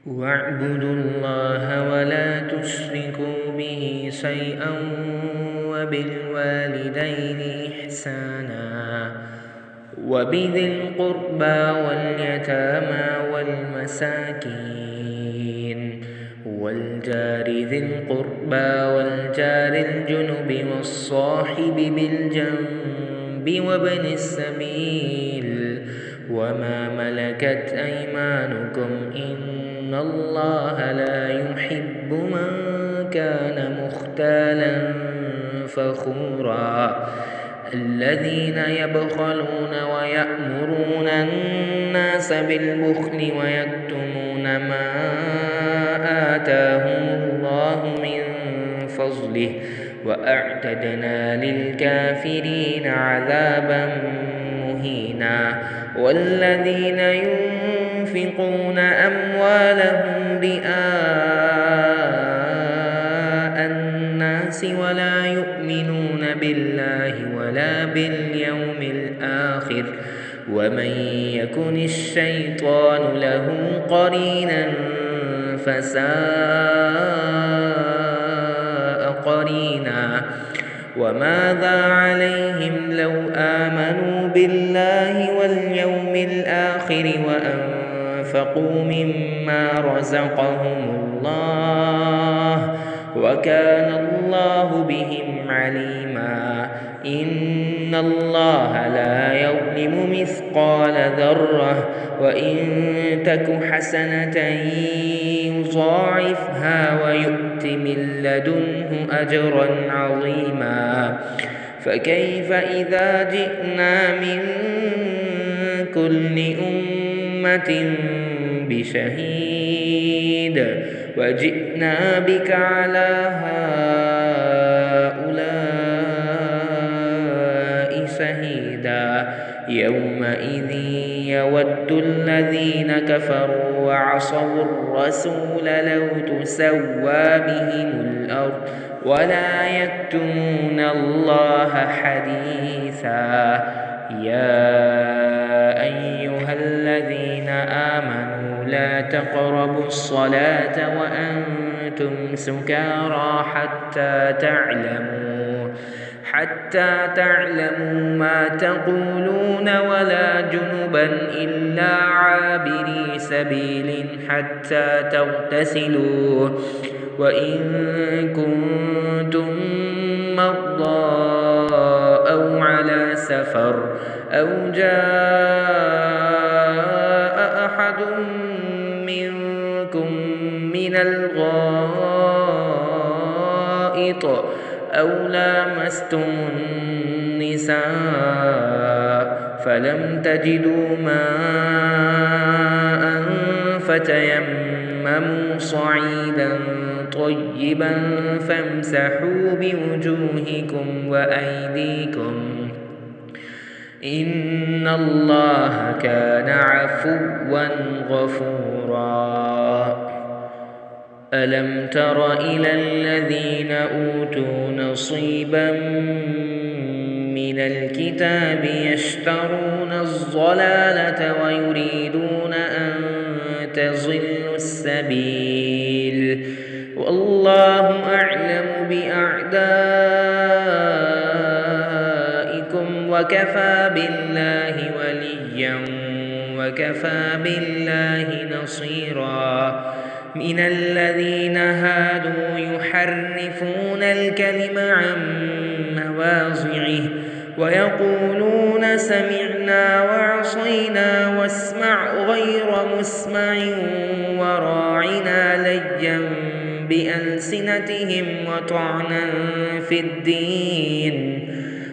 واعبدوا الله ولا تشركوا به شيئا وبالوالدين إحسانا وبذي القربى واليتامى والمساكين والجار ذي القربى والجار الجنب والصاحب بالجنب وابن السبيل وما ملكت أيمانكم إن الله لا يحب من كان مختالا فخورا الذين يبخلون ويأمرون الناس بالبخل ويكتمون ما آتاهم الله من فضله وأعتدنا للكافرين عذابا مهينا والذين ينفقون أموالهم رئاء الناس ولا يؤمنون بالله ولا باليوم الآخر ومن يكن الشيطان له قرينا فساء قرينا وماذا عليهم لو آمنوا بالله واليوم الآخر وأنفقوا مما رزقهم الله وكان الله بهم عليما إن الله لا يظلم مثقال ذرة وإن تك حسنة يضاعفها ويؤت من لدنه أجرا عظيما فكيف إذا جئنا من كل أمة بشهيد وجئنا بك على هؤلاء شهيدا يومئذ يود الذين كفروا وعصوا الرسول لو تسوى بهم الأرض ولا يكتمون الله حديثا يا أيها الذين آمنوا لا تقربوا الصلاة وأنتم سكارى حتى تعلموا ما تقولون ولا جنبا إلا عابري سبيل حتى تغتسلوا وإن كنتم مرضى أو على سفر أو جاء أحد منكم من الغائط أو لامستم النساء فلم تجدوا ماء فتيمموا صعيدا طيبا فامسحوا بوجوهكم وأيديكم إن الله كان عفوا غفورا ألم تر إلى الذين أوتوا نصيبا من الكتاب يشترون الضلالة ويريدون أن تضلوا السبيل والله أعلم بأعدائكم وكفى بالله وليا وكفى بالله نصيرا من الذين هادوا يحرفون الكلم عن مواضعه ويقولون سمعنا وعصينا واسمع غير مسمع وراعنا ليا بألسنتهم وطعنا في الدين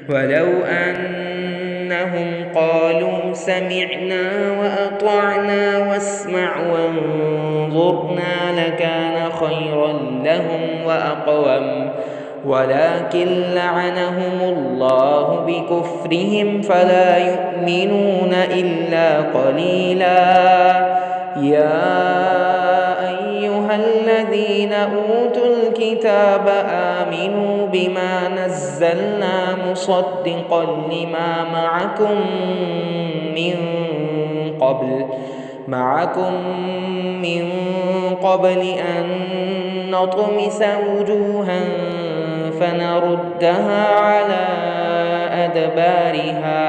ولو أنهم قالوا سمعنا وأطعنا واسمع وانظرنا لكان خيرا لهم وأقوم ولكن لعنهم الله بكفرهم فلا يؤمنون إلا قليلا يا أيها الذين أوتوا الكتاب آمنوا بما نزلنا مصدقا لما معكم من قبل معكم من قبل أن نطمس وجوها فنردها على أدبارها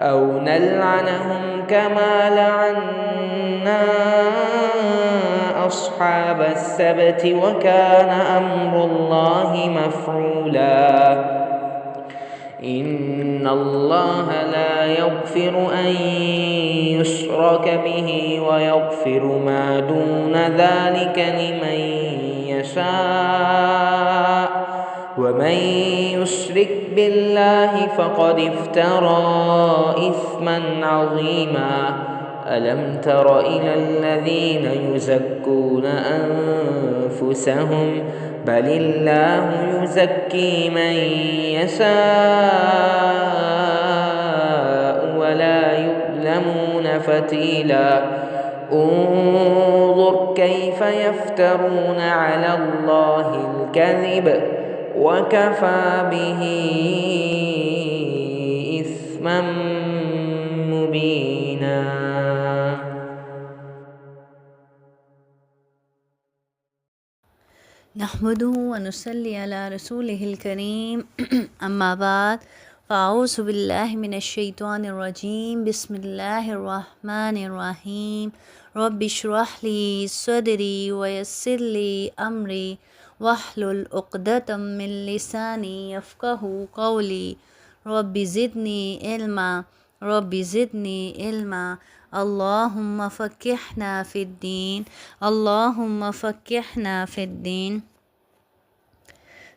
أو نلعنهم كما لعنا أصحاب السبت وكان أمر الله مفعولا إن الله لا يغفر أن يشرك به ويغفر ما دون ذلك لمن يشاء ومن يشرك بالله فقد افترى إثما عظيما ألم تر إلى الذين يزكون أنفسهم بل الله يزكي من يشاء ولا يظلمون فتيلا انظر كيف يفترون على الله الكذب وكفى به إثما مبينا. نحمده ونصلي على رسوله الكريم اما بعد فاعوذ بالله من الشیطان الرجیم بسم اللہ الرحمن الرحیم رب اشرح لي صدری ويسر لي امری واحلل عقدۃ من لسانی یفقهوا قولی رب زدنی علما اللہم فقہنا فی الدین.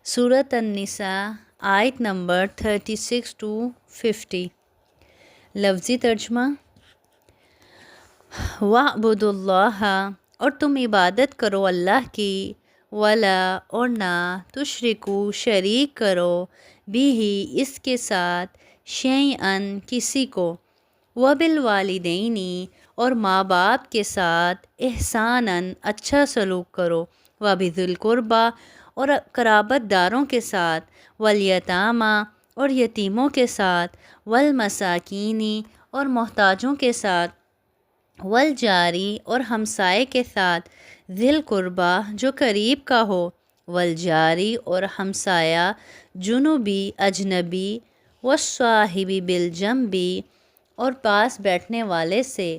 سورۃ النساء آیت نمبر 36 to 50. لفظی ترجمہ: وَاعْبُدُوا اللَّهَ، اور تم عبادت کرو اللہ کی، وَلَا، اور نہ، تُشْرِكُوا، شریک کرو، بِهِ، اس کے ساتھ، شَيْئًا، کسی کو، وَبِالْوَالِدَيْنِ، اور ماں باپ کے ساتھ، احساناً، اچھا سلوک کرو، وَبِذِي الْقُرْبَى، اور قرابت داروں کے ساتھ، والیتامیٰ، اور یتیموں کے ساتھ، والمساکین، اور محتاجوں کے ساتھ، والجاری، اور ہمسائے کے ساتھ، ذی القربیٰ، جو قریب کا ہو، والجاری، اور ہمسایہ، جنوبی، اجنبی، والصاحب بالجنب، اور پاس بیٹھنے والے سے،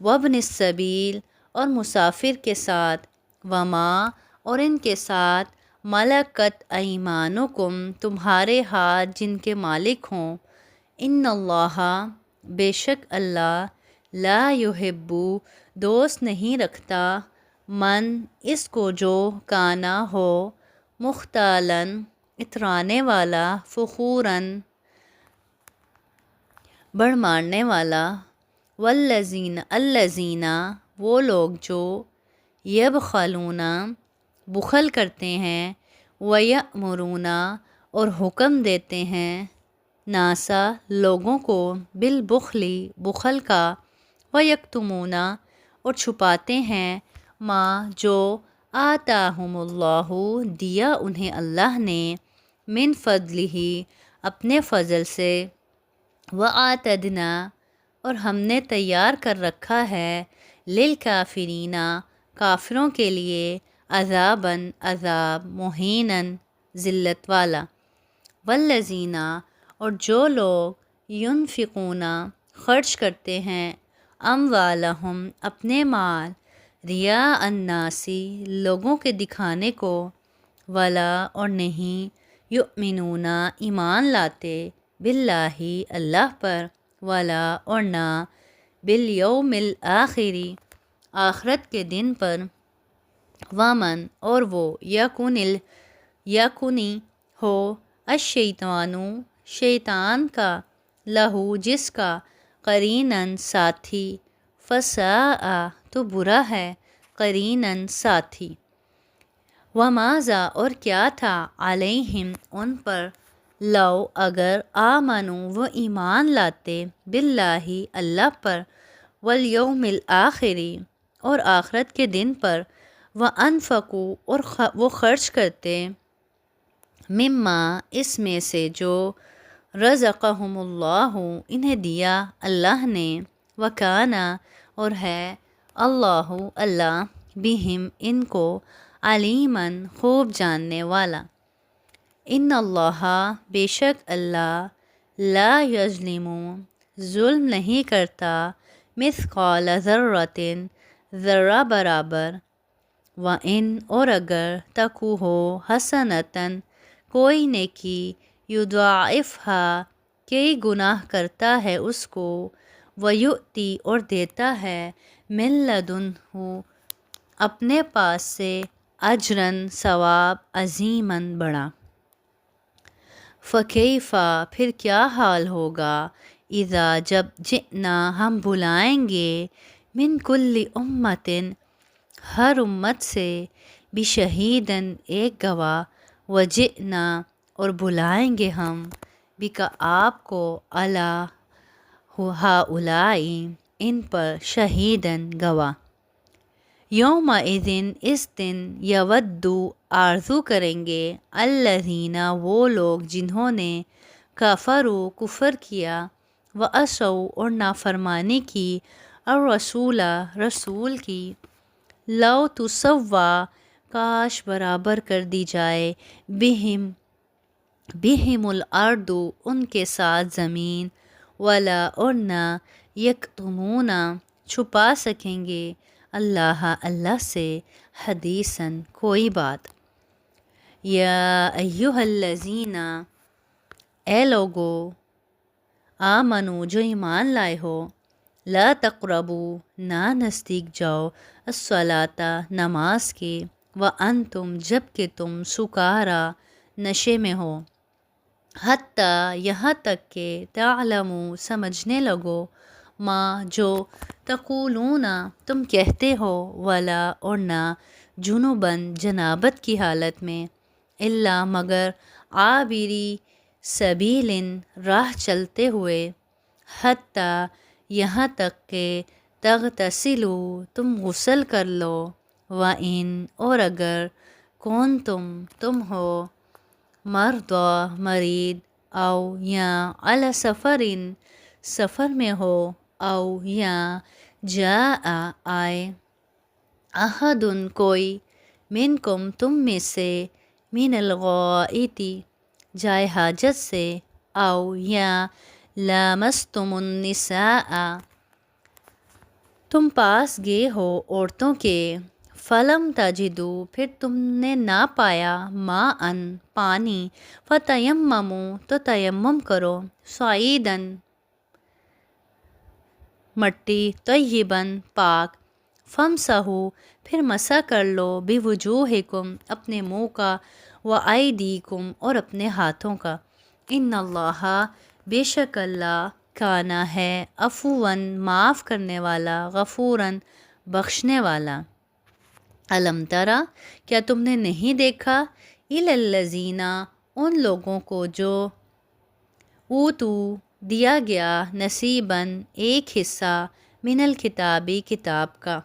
وابن السبیل، اور مسافر کے ساتھ، وما، اور ان کے ساتھ، ملکت ایمانکم، تمہارے ہاتھ جن کے مالک ہوں، ان اللہ، بے شک اللہ، لا یحب، دوست نہیں رکھتا، من، اس کو جو، کانا ہو، مختالاً، اترانے والا، فخوراً، بڑھ مارنے والا، الذین، وہ لوگ جو، یبخلون، بخل کرتے ہیں، ویأمرون، اور حکم دیتے ہیں، ناسا، لوگوں کو، بالبخل، بخل کا، ویکتمون، اور چھپاتے ہیں، ما، جو، آتاہم اللہ، دیا انہیں اللہ نے، من فضلہ، اپنے فضل سے، وآتدنا، اور ہم نے تیار کر رکھا ہے، للکافرین، کافروں کے لیے، عذاباً، عذاب، مہیناً، ذلت والا، والذین، اور جو لوگ، ینفقون، خرچ کرتے ہیں، اموالہم، اپنے مال، ریا الناس، لوگوں کے دکھانے کو، ولا، اور نہیں، یؤمنون، ایمان لاتے، باللہ، اللہ پر، ولا، اور نہ، بالیوم الآخر، آخرت کے دن پر، ومن، اور وہ، یکونی ہو، الشیطان، شیطان کا، لہو، جس کا، قریناً، ساتھی، فساء، تو برا ہے، قریناً، ساتھی، وماذا، اور کیا تھا، علیہم، ان پر، لو، اگر، آمنوا، وہ ایمان لاتے، باللہ، اللہ پر، والیوم الآخر، اور آخرت کے دن پر، وانفقوا، اور وہ خرچ کرتے، مما اس میں سے جو رزقہم اللہ انہیں دیا اللہ نے، وکانا اور ہے اللہ اللہ بہم ان کو علیماً خوب جاننے والا۔ ان اللہ بے شک اللہ لا یظلم ظلم نہیں کرتا مثقال ذرۃ ذرہ برابر، وَإِنْ اور اگر تکو ہو حسنتاً کوئی نیکی، یضاعفہا کئی گناہ کرتا ہے اس کو، ویؤتی اور دیتا ہے من لدنہ اپنے پاس سے اجراً ثواب عظیماً بڑا۔ فکیفا پھر کیا حال ہوگا، اذا جب جئنا ہم بلائیں گے، من کل امت ہر امت سے، بشہیدن ایک گواہ، وجئنا اور بلائیں گے ہم بک آپ کو، علی ہؤلاء ان پر، شہیدن گواہ۔ یومئذ اس دن، یودو آرزو کریں گے، الذین وہ لوگ جنہوں نے کفروا کفر کیا، وعصوا اور نافرمانی کی، الرسول رسول کی، لو تسوا کاش برابر کر دی جائے، بہم الارض ان کے ساتھ زمین، ولا اور نہ یکتمون چھپا سکیں گے، اللہ اللہ سے، حدیثاً کوئی بات۔ یا ایہا الذین اے لوگو، آمنو جو ایمان لائے ہو، لا تقربو نہ نزدیک جاؤ، الصلاۃ نماز کے، وانتم جب کہ تم سکارا نشے میں ہو، حتیٰ یہاں تک کہ تعلموا سمجھنے لگو، ما جو تقولون تم کہتے ہو، ولا اور نہ جنباً جنابت کی حالت میں، الا مگر عابری سبیل راہ چلتے ہوئے، حتیٰ یہاں تک کہ تغتسلوا تم غسل کر لو، وَإِنْ اور اگر تم ہو مرضی مریض، او یا علی سفرٍ سفر میں ہو، او یا جاء آئے، احد کوئی، منکم تم میں سے، من الغائط جائے حاجت سے، او یا لامستم النساء تم پاس گئے ہو عورتوں کے، فلم تجدو پھر تم نے نہ پایا، ماءً پانی، فتیمموا تو تیمم کرو، صعیداً مٹی، طیباً پاک، فامسحوا پھر مسح کر لو، بوجوہکم اپنے منہ کا، وایدیکم اور اپنے ہاتھوں کا، ان اللہ بے شک اللہ، کانا ہے، عفواً معاف کرنے والا، غفوراً بخشنے والا۔ الم ترا کیا تم نے نہیں دیکھا، الی الذین ان لوگوں کو جو اوتو دیا گیا، نصیباً ایک حصہ، من الکتابی کتاب کا،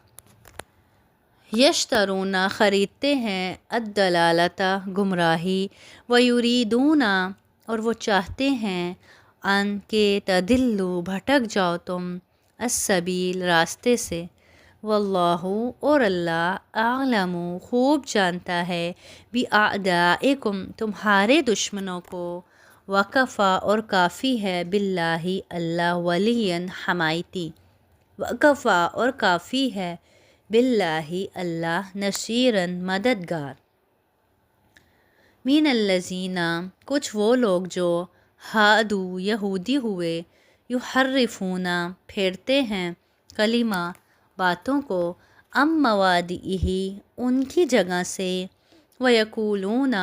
یشترون خریدتے ہیں، الضلالۃ گمراہی، ویریدون اور وہ چاہتے ہیں، ان کہ تضلوا بھٹک جاؤ تم، السبیل راستے سے، واللہ اور اللہ، اعلم خوب جانتا ہے، باعدائکم تمہارے دشمنوں کو، وکفیٰ اور کافی ہے، باللہ اللہ، ولیاً حمایتی، وکفیٰ اور کافی ہے، باللہ اللہ، نصیراً مددگار۔ من الذین کچھ وہ لوگ جو ہادو یہودی ہوئے، یحرفون پھیرتے ہیں، کلمہ باتوں کو، ام مواضعہ ان کی جگہ سے، ویقولون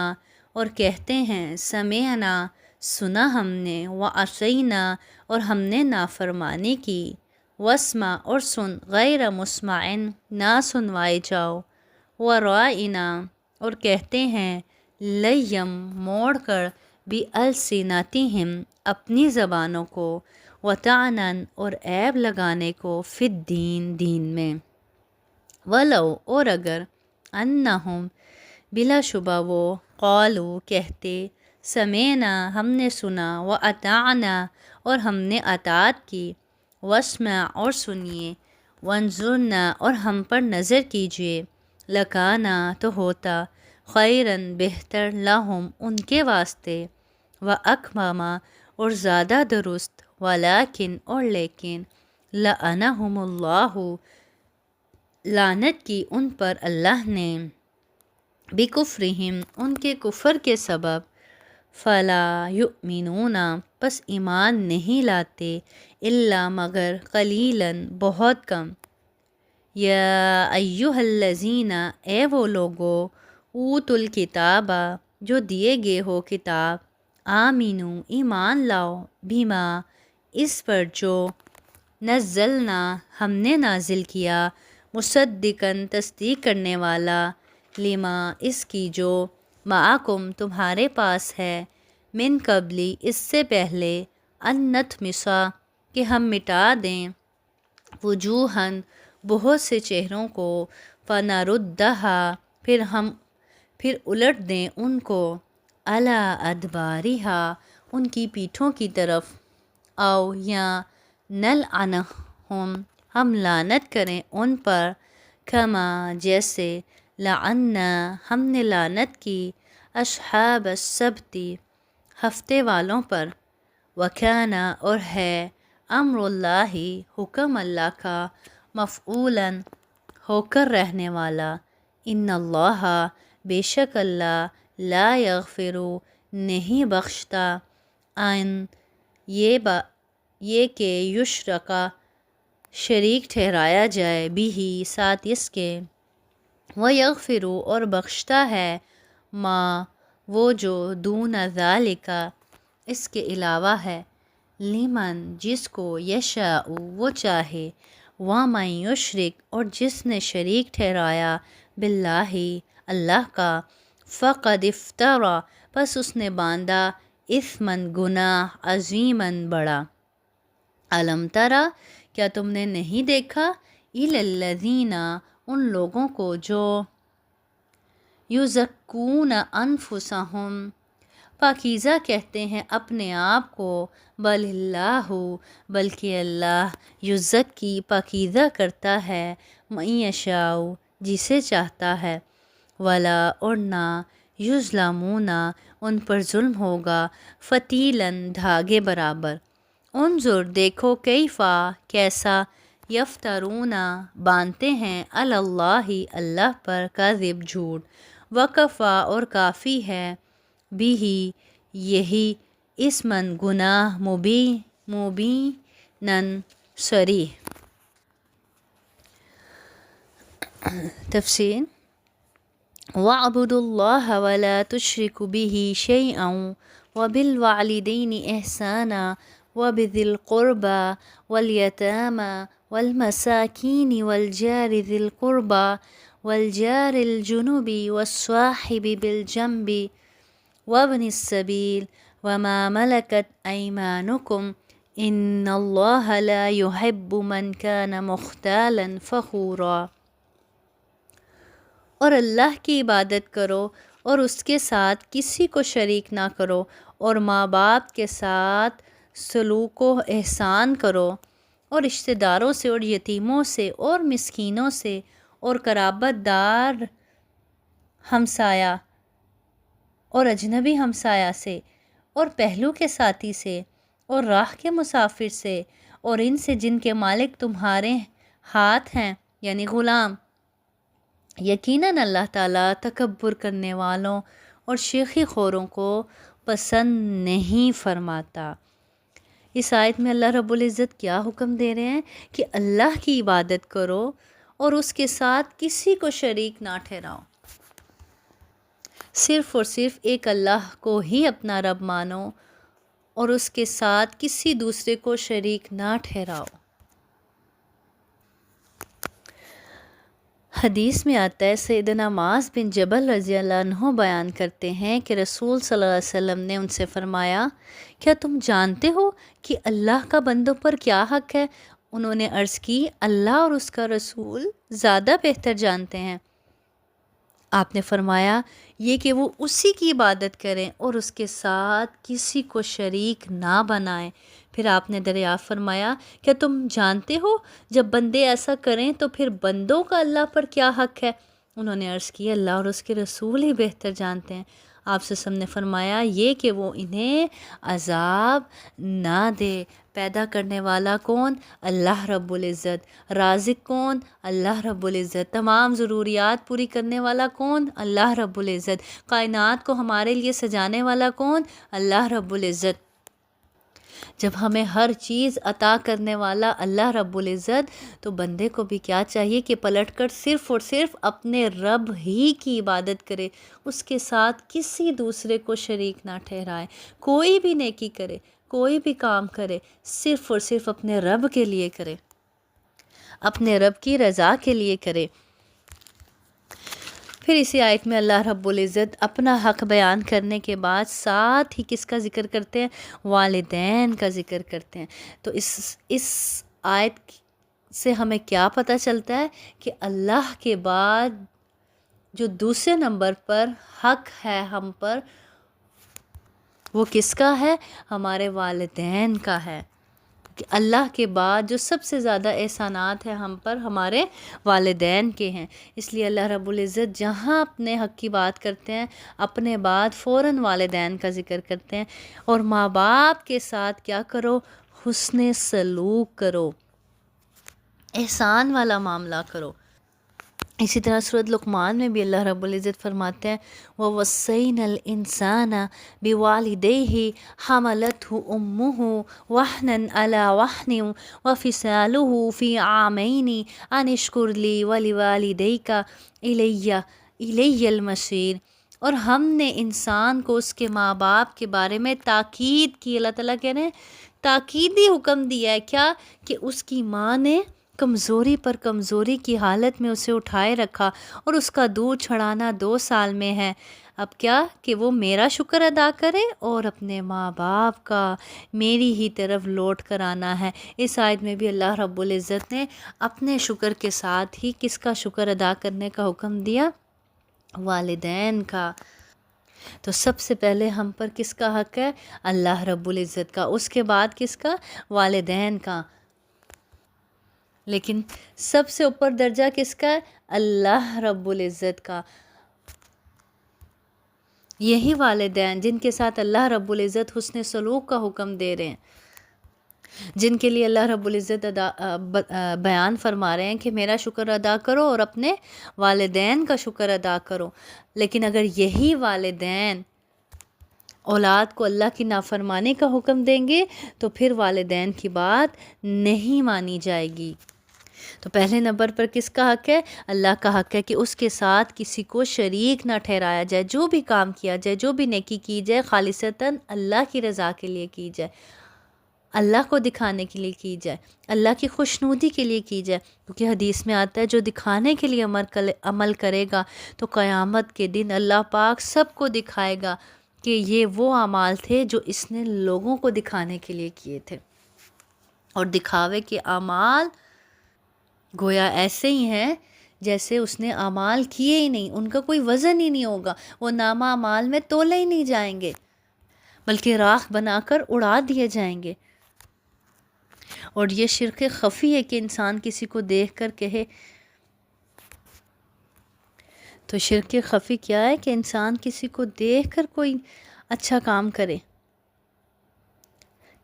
اور کہتے ہیں، سمعنا سنا ہم نے، وعصینا اور ہم نے نافرمانی کی، واسمع اور سن، غیر مسمع نہ سنوائے جاؤ، وراعنا اور کہتے ہیں، لیم موڑ کر، بألسنتہم اپنی زبانوں کو، وطعنا اور عیب لگانے کو، فی الدین دین میں، ولو اور اگر، انہم بلا شبہ وہ، قالو کہتے، سمینا ہم نے سنا، و اطعنا اور ہم نے اطاعت کی، واسمع اور سنیے، وانظرنا اور ہم پر نظر کیجیے، لکانا تو ہوتا، خیرن بہتر، لہم ان کے واسطے، و اکماما اور زیادہ درست، ولیکن اور لیکن، لعنہم اللہ لعنت کی ان پر اللہ نے، بکفرہم ان کے کفر کے سبب، فلا یؤمنون پس ایمان نہیں لاتے، الا مگر قلیلاً بہت کم، یا ایہا الذین اے وہ لوگو، اوتوا الکتاب جو دیے گئے ہو کتاب، آمینو ایمان لاؤ، بما اس پر جو، نزلنا ہم نے نازل کیا، مصدقاً تصدیق کرنے والا، لما اس کی جو، معکم تمہارے پاس ہے، من قبلی اس سے پہلے، ان نطمسا کہ ہم مٹا دیں، وجوہاً بہت سے چہروں کو، فنردہا پھر الٹ دیں ان کو، علی ادبارہا ان کی پیٹھوں کی طرف، او یا نلعنہم ہم لعنت کریں ان پر، کما جیسے، لعنا ہم نے لعنت کی، اصحاب السبت ہفتے والوں پر، وکانا اور ہے، امر اللہ حکم اللہ کا، مفعولاً ہو کر رہنے والا، ان اللہ بے شک اللہ، لا یغفر نہیں بخشتا، ان یہ کہ یشرکا شریک ٹھہرایا جائے، بھی ساتھ اس کے، ویغفر اور بخشتا ہے، ما وہ جو، دون ذالک اس کے علاوہ ہے، لمن جس کو، یشاء وہ چاہے، ومن یشرک اور جس نے شریک ٹھہرایا، باللہ اللہ کا، فقد افترا پس اس نے باندھا، اثماً گناہ، عظیماً بڑا، الم ترا کیا تم نے نہیں دیکھا، الی الذین ان لوگوں کو جو، یزکون انفسہم پاکیزہ کہتے ہیں اپنے آپ کو، بل اللہ بلکہ اللہ، یزکی پاکیزہ کرتا ہے، من یشاء جسے چاہتا ہے، ولا اور نہ، یظلمون ان پر ظلم ہوگا، فتیلاً دھاگے برابر، انظر دیکھو، کیفا کیسا، یفترون باندھتے ہیں، علی اللہ اللہ پر، کذب جھوٹ، وکفا اور کافی ہے، بھی یہی، اسماً گناہ، مبیناً صریح۔ تفسیر، وَاعْبُدُوا اللَّهَ وَلَا تُشْرِكُوا بِهِ شَيْئًا وَبِالْوَالِدَيْنِ إِحْسَانًا وَبِذِي الْقُرْبَى وَالْيَتَامَى وَالْمَسَاكِينِ وَالْجَارِ ذِي الْقُرْبَى وَالْجَارِ الْجُنُبِ وَالصَّاحِبِ بِالْجَنبِ وَابْنِ السَّبِيلِ وَمَا مَلَكَتْ أَيْمَانُكُمْ إِنَّ اللَّهَ لَا يُحِبُّ مَنْ كَانَ مُخْتَالًا فَخُورًا۔ اور اللہ کی عبادت کرو اور اس کے ساتھ کسی کو شریک نہ کرو، اور ماں باپ کے ساتھ سلوک و احسان کرو، اور رشتہ داروں سے اور یتیموں سے اور مسکینوں سے اور قرابت دار ہمسایہ اور اجنبی ہمسایہ سے اور پہلو کے ساتھی سے اور راہ کے مسافر سے اور ان سے جن کے مالک تمہارے ہاتھ ہیں، یعنی غلام، یقیناً اللہ تعالیٰ تکبر کرنے والوں اور شیخی خوروں کو پسند نہیں فرماتا۔ اس آیت میں اللہ رب العزت کیا حکم دے رہے ہیں کہ اللہ کی عبادت کرو اور اس کے ساتھ کسی کو شریک نہ ٹھہراؤ، صرف اور صرف ایک اللہ کو ہی اپنا رب مانو اور اس کے ساتھ کسی دوسرے کو شریک نہ ٹھہراؤ۔ حدیث میں آتا ہے، سیدنا معاذ بن جبل رضی اللہ عنہ بیان کرتے ہیں کہ رسول صلی اللہ علیہ وسلم نے ان سے فرمایا، کیا تم جانتے ہو کہ اللہ کا بندوں پر کیا حق ہے؟ انہوں نے عرض کی، اللہ اور اس کا رسول زیادہ بہتر جانتے ہیں۔ آپ نے فرمایا یہ کہ وہ اسی کی عبادت کریں اور اس کے ساتھ کسی کو شریک نہ بنائیں۔ پھر آپ نے دریافت فرمایا کیا تم جانتے ہو جب بندے ایسا کریں تو پھر بندوں کا اللہ پر کیا حق ہے؟ انہوں نے عرض کی اللہ اور اس کے رسول ہی بہتر جانتے ہیں۔ آپ سے سب نے فرمایا یہ کہ وہ انہیں عذاب نہ دے۔ پیدا کرنے والا کون؟ اللہ رب العزت۔ رازق کون؟ اللہ رب العزت۔ تمام ضروریات پوری کرنے والا کون؟ اللہ رب العزت۔ کائنات کو ہمارے لیے سجانے والا کون؟ اللہ رب العزت۔ جب ہمیں ہر چیز عطا کرنے والا اللہ رب العزت، تو بندے کو بھی کیا چاہیے کہ پلٹ کر صرف اور صرف اپنے رب ہی کی عبادت کرے، اس کے ساتھ کسی دوسرے کو شریک نہ ٹھہرائے۔ کوئی بھی نیکی کرے، کوئی بھی کام کرے، صرف اور صرف اپنے رب کے لیے کرے، اپنے رب کی رضا کے لیے کرے۔ پھر اسی آیت میں اللہ رب العزت اپنا حق بیان کرنے کے بعد ساتھ ہی کس کا ذکر کرتے ہیں؟ والدین کا ذکر کرتے ہیں۔ تو اس آیت سے ہمیں کیا پتہ چلتا ہے کہ اللہ کے بعد جو دوسرے نمبر پر حق ہے ہم پر، وہ کس کا ہے؟ ہمارے والدین کا ہے۔ کہ اللہ کے بعد جو سب سے زیادہ احسانات ہیں ہم پر ہمارے والدین کے ہیں۔ اس لیے اللہ رب العزت جہاں اپنے حق کی بات کرتے ہیں اپنے بعد فوراً والدین کا ذکر کرتے ہیں، اور ماں باپ کے ساتھ کیا کرو؟ حسن سلوک کرو، احسان والا معاملہ کرو۔ اسی طرح سورۃ لقمان میں بھی اللہ رب العزت فرماتے ہیں وَوَصَّيْنَا الْإِنسَانَ بِوَالِدَيْهِ حَمَلَتْهُ أُمُّهُ وَهْنًا عَلَى وَهْنٍ وَفِصَالُهُ فِي عَامَيْنِ أَنِ اشْكُرْ لِي وَلِوَالِدَيْكَ إِلَيَّ الْمَصِيرُ۔ اور ہم نے انسان کو اس کے ماں باپ کے بارے میں تاکید کی۔ اللہ تعالیٰ کہہ رہے ہیں تاکیدی حکم دیا ہے کیا؟ کہ اس کی ماں نے کمزوری پر کمزوری کی حالت میں اسے اٹھائے رکھا، اور اس کا دودھ چھڑانا 2 سال میں ہے۔ اب کیا کہ وہ میرا شکر ادا کرے اور اپنے ماں باپ کا میری ہی طرف لوٹ کر آنا ہے۔ اس آیت میں بھی اللہ رب العزت نے اپنے شکر کے ساتھ ہی کس کا شکر ادا کرنے کا حکم دیا؟ والدین کا۔ تو سب سے پہلے ہم پر کس کا حق ہے؟ اللہ رب العزت کا۔ اس کے بعد کس کا؟ والدین کا۔ لیکن سب سے اوپر درجہ کس کا ہے؟ اللہ رب العزت کا۔ یہی والدین جن کے ساتھ اللہ رب العزت حسن سلوک کا حکم دے رہے ہیں، جن کے لیے اللہ رب العزت بیان فرما رہے ہیں کہ میرا شکر ادا کرو اور اپنے والدین کا شکر ادا کرو۔ لیکن اگر یہی والدین اولاد کو اللہ کی نافرمانی کا حکم دیں گے تو پھر والدین کی بات نہیں مانی جائے گی۔ تو پہلے نمبر پر کس کا حق ہے؟ اللہ کا حق ہے کہ اس کے ساتھ کسی کو شریک نہ ٹھہرایا جائے۔ جو بھی کام کیا جائے، جو بھی نیکی کی جائے، خالصتاً اللہ کی رضا کے لیے کی جائے، اللہ کو دکھانے کے لیے کی جائے، اللہ کی خوشنودی کے لیے کی جائے۔ کیونکہ حدیث میں آتا ہے جو دکھانے کے لیے عمل کرے گا تو قیامت کے دن اللہ پاک سب کو دکھائے گا کہ یہ وہ اعمال تھے جو اس نے لوگوں کو دکھانے کے لیے کیے تھے۔ اور دکھاوے کے اعمال گویا ایسے ہی ہیں جیسے اس نے اعمال کیے ہی نہیں، ان کا کوئی وزن ہی نہیں ہوگا، وہ نامہ اعمال میں تولے ہی نہیں جائیں گے، بلکہ راکھ بنا کر اڑا دیے جائیں گے۔ اور یہ شرک خفی ہے کہ انسان کسی کو دیکھ کر کہے۔ تو شرک خفی کیا ہے؟ کہ انسان کسی کو دیکھ کر کوئی اچھا کام کرے۔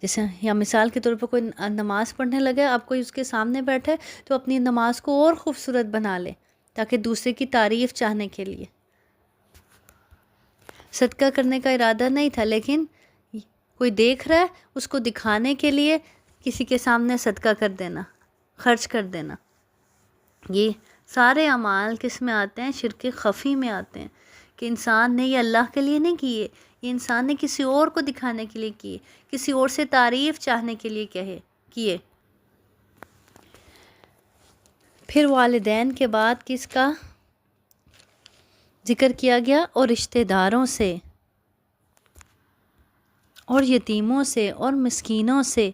جیسے یا مثال کے طور پر کوئی نماز پڑھنے لگے، آپ کوئی اس کے سامنے بیٹھے تو اپنی نماز کو اور خوبصورت بنا لے تاکہ دوسرے کی تعریف چاہنے کے لیے۔ صدقہ کرنے کا ارادہ نہیں تھا، لیکن کوئی دیکھ رہا ہے، اس کو دکھانے کے لیے کسی کے سامنے صدقہ کر دینا، خرچ کر دینا۔ یہ سارے اعمال کس میں آتے ہیں؟ شرک خفی میں آتے ہیں، کہ انسان نے یہ اللہ کے لیے نہیں کیے، یہ انسان نے کسی اور کو دکھانے کے لیے کیے، کسی اور سے تعریف چاہنے کے لیے کیے۔ پھر والدین کے بعد کس کا ذکر کیا گیا؟ اور رشتہ داروں سے اور یتیموں سے اور مسکینوں سے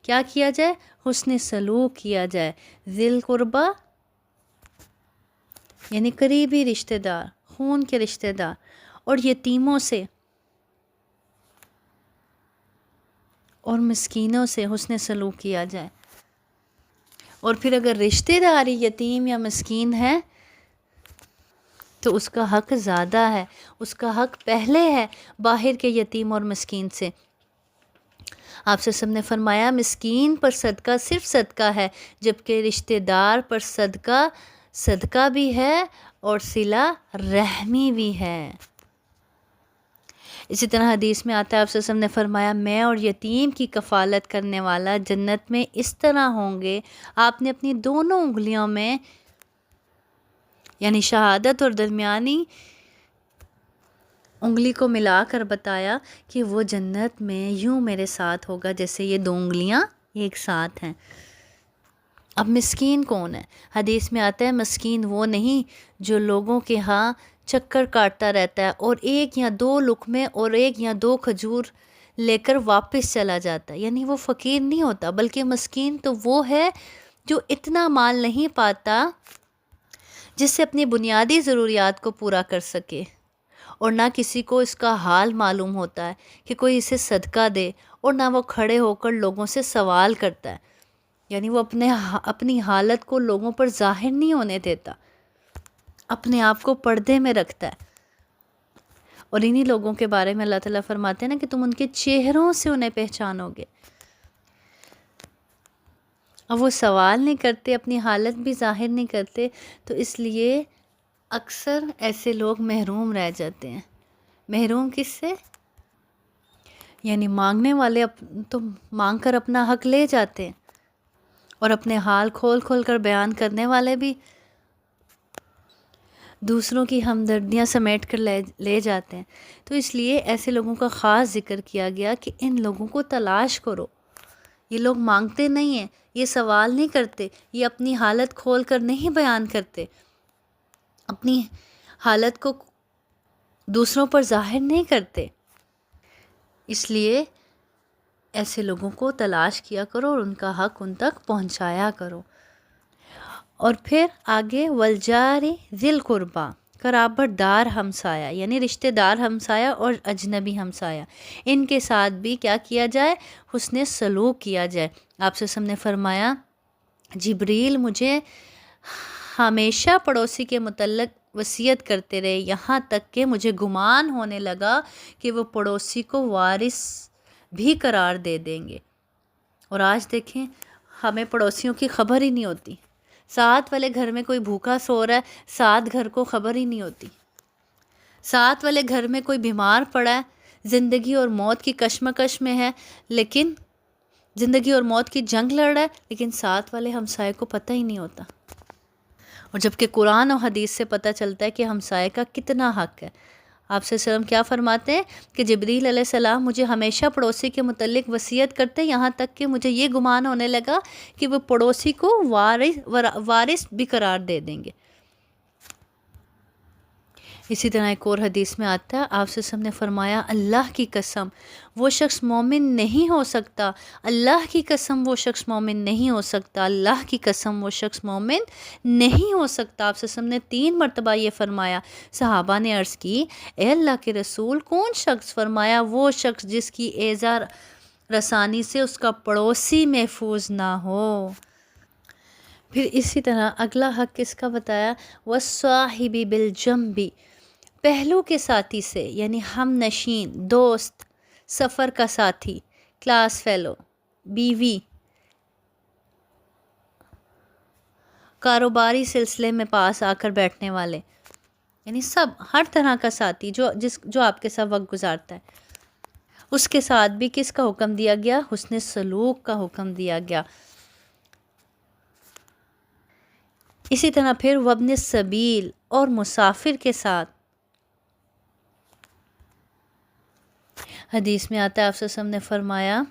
کیا کیا جائے؟ حسن سلوک کیا جائے۔ ذی القربہ یعنی قریبی رشتہ دار، خون کے رشتہ دار اور یتیموں سے اور مسکینوں سے حسن سلوک کیا جائے. اور پھر اگر رشتہ داری یتیم یا مسکین ہے تو اس کا حق زیادہ ہے، اس کا حق پہلے ہے باہر کے یتیم اور مسکین سے. آپ سے سب نے فرمایا مسکین پر صدقہ صرف صدقہ ہے، جبکہ رشتہ دار پر صدقہ بھی ہے اور صلہ رحمی بھی ہے. اسی طرح حدیث میں آتا ہے آپ سے سب نے فرمایا میں اور یتیم کی کفالت کرنے والا جنت میں اس طرح ہوں گے. آپ نے اپنی دونوں انگلیوں میں یعنی شہادت اور درمیانی انگلی کو ملا کر بتایا کہ وہ جنت میں یوں میرے ساتھ ہوگا جیسے یہ دو انگلیاں ایک ساتھ ہیں. اب مسکین کون ہے؟ حدیث میں آتا ہے مسکین وہ نہیں جو لوگوں کے ہاں چکر کاٹتا رہتا ہے اور ایک یا دو لقمے اور ایک یا دو کھجور لے کر واپس چلا جاتا ہے. یعنی وہ فقیر نہیں ہوتا، بلکہ مسکین تو وہ ہے جو اتنا مال نہیں پاتا جس سے اپنی بنیادی ضروریات کو پورا کر سکے، اور نہ کسی کو اس کا حال معلوم ہوتا ہے کہ کوئی اسے صدقہ دے، اور نہ وہ کھڑے ہو کر لوگوں سے سوال کرتا ہے. یعنی وہ اپنی حالت کو لوگوں پر ظاہر نہیں ہونے دیتا، اپنے آپ کو پردے میں رکھتا ہے. اور انہی لوگوں کے بارے میں اللہ تعالیٰ فرماتے ہیں نا کہ تم ان کے چہروں سے انہیں پہچانو گے. اب وہ سوال نہیں کرتے، اپنی حالت بھی ظاہر نہیں کرتے، تو اس لیے اکثر ایسے لوگ محروم رہ جاتے ہیں. محروم کس سے؟ یعنی مانگنے والے تو مانگ کر اپنا حق لے جاتے ہیں، اور اپنے حال کھول کھول کر بیان کرنے والے بھی دوسروں کی ہمدردیاں سمیٹ کر لے جاتے ہیں. تو اس لیے ایسے لوگوں کا خاص ذکر کیا گیا کہ ان لوگوں کو تلاش کرو. یہ لوگ مانگتے نہیں ہیں، یہ سوال نہیں کرتے، یہ اپنی حالت کھول کر نہیں بیان کرتے، اپنی حالت کو دوسروں پر ظاہر نہیں کرتے. اس لیے ایسے لوگوں کو تلاش کیا کرو اور ان کا حق ان تک پہنچایا کرو. اور پھر آگے والجاری ذی القربا، قرابت دار ہمسایہ یعنی رشتہ دار ہمسایہ اور اجنبی ہمسایہ، ان کے ساتھ بھی کیا کیا جائے؟ حسن سلوک کیا جائے. آپ سے ہم نے فرمایا جبریل مجھے ہمیشہ پڑوسی کے متعلق وصیت کرتے رہے، یہاں تک کہ مجھے گمان ہونے لگا کہ وہ پڑوسی کو وارث بھی قرار دے دیں گے. اور آج دیکھیں ہمیں پڑوسیوں کی خبر ہی نہیں ہوتی. ساتھ والے گھر میں کوئی بھوکا سو رہا ہے، ساتھ گھر کو خبر ہی نہیں ہوتی. ساتھ والے گھر میں کوئی بیمار پڑا ہے، زندگی اور موت کی کشمکش میں ہے، لیکن زندگی اور موت کی جنگ لڑ رہا ہے، لیکن ساتھ والے ہمسائے کو پتہ ہی نہیں ہوتا. اور جبکہ قرآن و حدیث سے پتہ چلتا ہے کہ ہمسائے کا کتنا حق ہے. آپ سے وسلم کیا فرماتے ہیں کہ جبریل علیہ السلام مجھے ہمیشہ پڑوسی کے متعلق وصیت کرتے، یہاں تک کہ مجھے یہ گمان ہونے لگا کہ وہ پڑوسی کو وارث بھی قرار دے دیں گے. اسی طرح ایک اور حدیث میں آتا ہے آپ سے سب نے فرمایا اللہ کی قسم وہ شخص مومن نہیں ہو سکتا، اللہ کی قسم وہ شخص مومن نہیں ہو سکتا، اللہ کی قسم وہ شخص مومن نہیں ہو سکتا. آپ سے سب نے 3 مرتبہ یہ فرمایا. صحابہ نے عرض کی اے اللہ کے رسول کون شخص؟ فرمایا وہ شخص جس کی ایذا رسانی سے اس کا پڑوسی محفوظ نہ ہو. پھر اسی طرح اگلا حق کس کا بتایا؟ وَالصَّاحِبِ بِالْجَنْبِ، پہلو کے ساتھی سے یعنی ہم نشین، دوست، سفر کا ساتھی، کلاس فیلو، بیوی، کاروباری سلسلے میں پاس آ کر بیٹھنے والے، یعنی سب ہر طرح کا ساتھی جو آپ کے ساتھ وقت گزارتا ہے، اس کے ساتھ بھی کس کا حکم دیا گیا؟ حسن سلوک کا حکم دیا گیا. اسی طرح پھر وابن السبیل اور مسافر کے ساتھ حدیث میں آتا ہے آپ وسلم نے فرمایا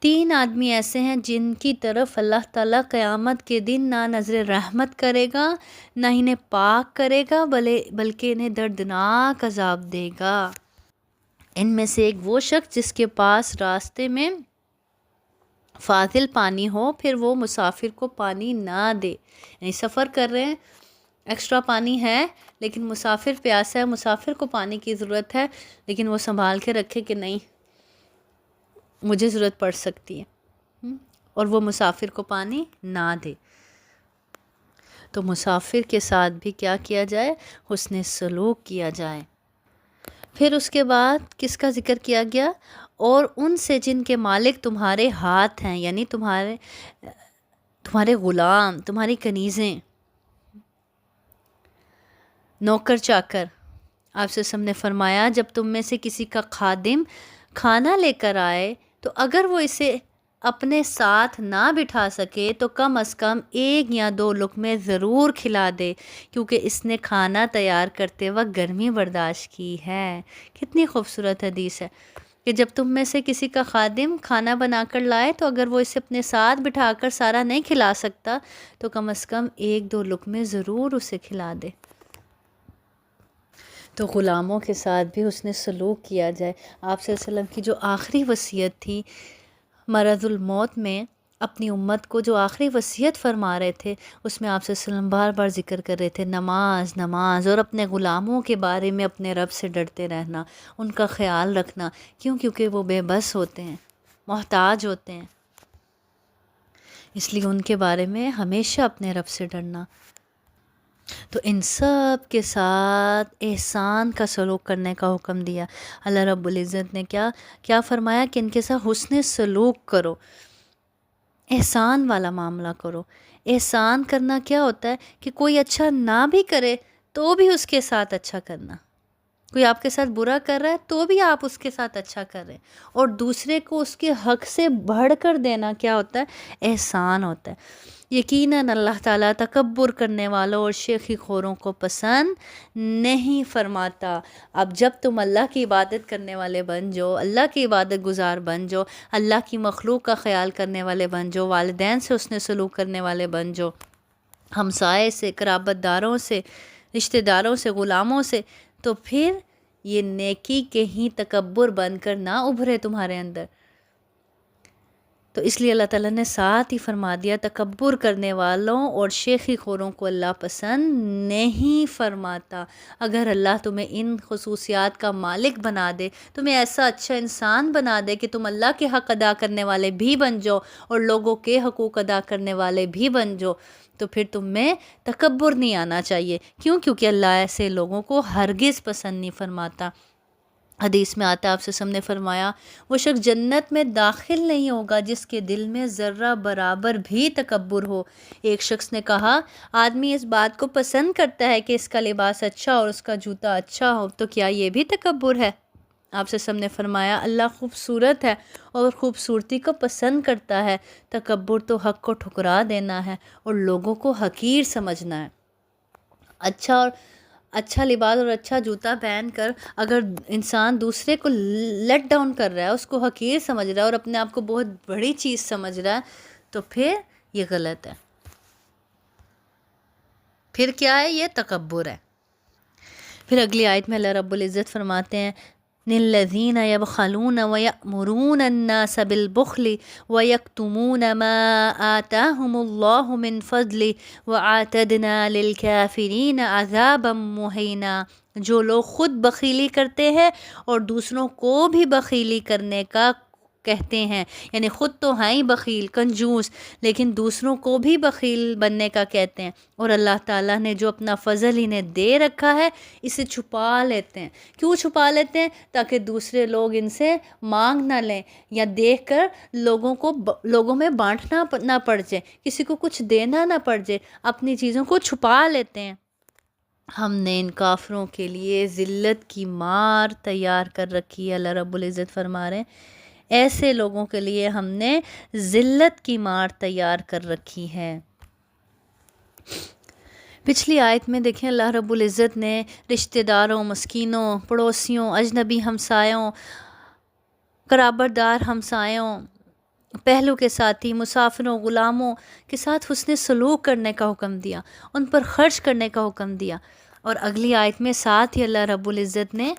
3 آدمی ایسے ہیں جن کی طرف اللہ تعالیٰ قیامت کے دن نہ نظر رحمت کرے گا نہ انہیں پاک کرے گا بلکہ انہیں دردناک عذاب دے گا. ان میں سے ایک وہ شخص جس کے پاس راستے میں فاضل پانی ہو، پھر وہ مسافر کو پانی نہ دے. یعنی سفر کر رہے ہیں، ایکسٹرا پانی ہے لیکن مسافر پیاسا ہے، مسافر کو پانی کی ضرورت ہے، لیکن وہ سنبھال کے رکھے کہ نہیں مجھے ضرورت پڑ سکتی ہے، اور وہ مسافر کو پانی نہ دے۔ تو مسافر کے ساتھ بھی کیا کیا جائے؟ حسن سلوک کیا جائے۔ پھر اس کے بعد کس کا ذکر کیا گیا؟ اور ان سے جن کے مالک تمہارے ہاتھ ہیں، یعنی تمہارے غلام، تمہاری کنیزیں، نوکر چاکر۔ آپ سے ہم نے فرمایا جب تم میں سے کسی کا خادم کھانا لے کر آئے تو اگر وہ اسے اپنے ساتھ نہ بٹھا سکے تو کم از کم 1 یا 2 لقمے ضرور کھلا دے، کیونکہ اس نے کھانا تیار کرتے وقت گرمی برداشت کی ہے۔ کتنی خوبصورت حدیث ہے کہ جب تم میں سے کسی کا خادم کھانا بنا کر لائے تو اگر وہ اسے اپنے ساتھ بٹھا کر سارا نہیں کھلا سکتا تو کم از کم 1-2 لقمے ضرور اسے کھلا دے۔ تو غلاموں کے ساتھ بھی حسن سلوک کیا جائے۔ آپ صلی اللہ علیہ وسلم کی جو آخری وصیت تھی مرض الموت میں، اپنی امت کو جو آخری وصیت فرما رہے تھے، اس میں آپ صلی اللہ علیہ وسلم بار بار ذکر کر رہے تھے نماز نماز، اور اپنے غلاموں کے بارے میں اپنے رب سے ڈرتے رہنا، ان کا خیال رکھنا، کیونکہ وہ بے بس ہوتے ہیں، محتاج ہوتے ہیں، اس لیے ان کے بارے میں ہمیشہ اپنے رب سے ڈرنا۔ تو ان سب کے ساتھ احسان کا سلوک کرنے کا حکم دیا اللہ رب العزت نے۔ کیا فرمایا کہ ان کے ساتھ حسن سلوک کرو، احسان والا معاملہ کرو۔ احسان کرنا کیا ہوتا ہے کہ کوئی اچھا نہ بھی کرے تو بھی اس کے ساتھ اچھا کرنا، کوئی آپ کے ساتھ برا کر رہا ہے تو بھی آپ اس کے ساتھ اچھا کر رہے ہیں، اور دوسرے کو اس کے حق سے بڑھ کر دینا کیا ہوتا ہے؟ احسان ہوتا ہے۔ یقیناً اللہ تعالیٰ تکبر کرنے والوں اور شیخی خوروں کو پسند نہیں فرماتا۔ اب جب تم اللہ کی عبادت کرنے والے بن جاؤ، اللہ کی عبادت گزار بن جاؤ، اللہ کی مخلوق کا خیال کرنے والے بن جاؤ، والدین سے حسن سلوک کرنے والے بن جاؤ، ہمسائے سے، قرابت داروں سے، رشتہ داروں سے، غلاموں سے، تو پھر یہ نیکی کے ہی تکبر بن کر نہ ابھرے تمہارے اندر۔ تو اس لیے اللہ تعالیٰ نے ساتھ ہی فرما دیا تکبر کرنے والوں اور شیخی خوروں کو اللہ پسند نہیں فرماتا۔ اگر اللہ تمہیں ان خصوصیات کا مالک بنا دے، تمہیں ایسا اچھا انسان بنا دے کہ تم اللہ کے حق ادا کرنے والے بھی بن جاؤ اور لوگوں کے حقوق ادا کرنے والے بھی بن جاؤ، تو پھر تم میں تکبر نہیں آنا چاہیے۔ کیونکہ اللہ ایسے لوگوں کو ہرگز پسند نہیں فرماتا۔ حدیث میں آتا ہے آپ سے ہم نے فرمایا وہ شخص جنت میں داخل نہیں ہوگا جس کے دل میں ذرہ برابر بھی تکبر ہو۔ ایک شخص نے کہا آدمی اس بات کو پسند کرتا ہے کہ اس کا لباس اچھا اور اس کا جوتا اچھا ہو، تو کیا یہ بھی تکبر ہے؟ آپ سے ہم نے فرمایا اللہ خوبصورت ہے اور خوبصورتی کو پسند کرتا ہے، تکبر تو حق کو ٹھکرا دینا ہے اور لوگوں کو حقیر سمجھنا ہے۔ اچھا لباس اور اچھا جوتا پہن کر اگر انسان دوسرے کو لیٹ ڈاؤن کر رہا ہے، اس کو حقیر سمجھ رہا ہے اور اپنے آپ کو بہت بڑی چیز سمجھ رہا ہے، تو پھر یہ غلط ہے، پھر کیا ہے؟ یہ تکبر ہے۔ پھر اگلی آیت میں اللہ رب العزت فرماتے ہیں الذین یبخلون ویأمرون الناس بالبخل ویکتمون ما آتاہم اللہ من فضلہ وأعتدنا للکافرین عذابا مہینا۔ جو لوگ خود بخیلی کرتے ہیں اور دوسروں کو بھی بخیلی کرنے کا کہتے ہیں، یعنی خود تو ہیں ہی بخیل کنجوس، لیکن دوسروں کو بھی بخیل بننے کا کہتے ہیں، اور اللہ تعالیٰ نے جو اپنا فضل انہیں دے رکھا ہے اسے چھپا لیتے ہیں۔ کیوں چھپا لیتے ہیں؟ تاکہ دوسرے لوگ ان سے مانگ نہ لیں یا دیکھ کر لوگوں میں بانٹنا نہ پڑ جائے، کسی کو کچھ دینا نہ پڑ جائے، اپنی چیزوں کو چھپا لیتے ہیں۔ ہم نے ان کافروں کے لیے ذلت کی مار تیار کر رکھی ہے، اللہ رب العزت فرما رہے ہیں ایسے لوگوں کے لیے ہم نے ذلت کی مار تیار کر رکھی ہے۔ پچھلی آیت میں دیکھیں اللہ رب العزت نے رشتہ داروں، مسکینوں، پڑوسیوں، اجنبی ہمسایوں، قرابت دار ہمسایوں، پہلو کے ساتھی، مسافروں، غلاموں کے ساتھ حسن سلوک کرنے کا حکم دیا، ان پر خرچ کرنے کا حکم دیا، اور اگلی آیت میں ساتھ ہی اللہ رب العزت نے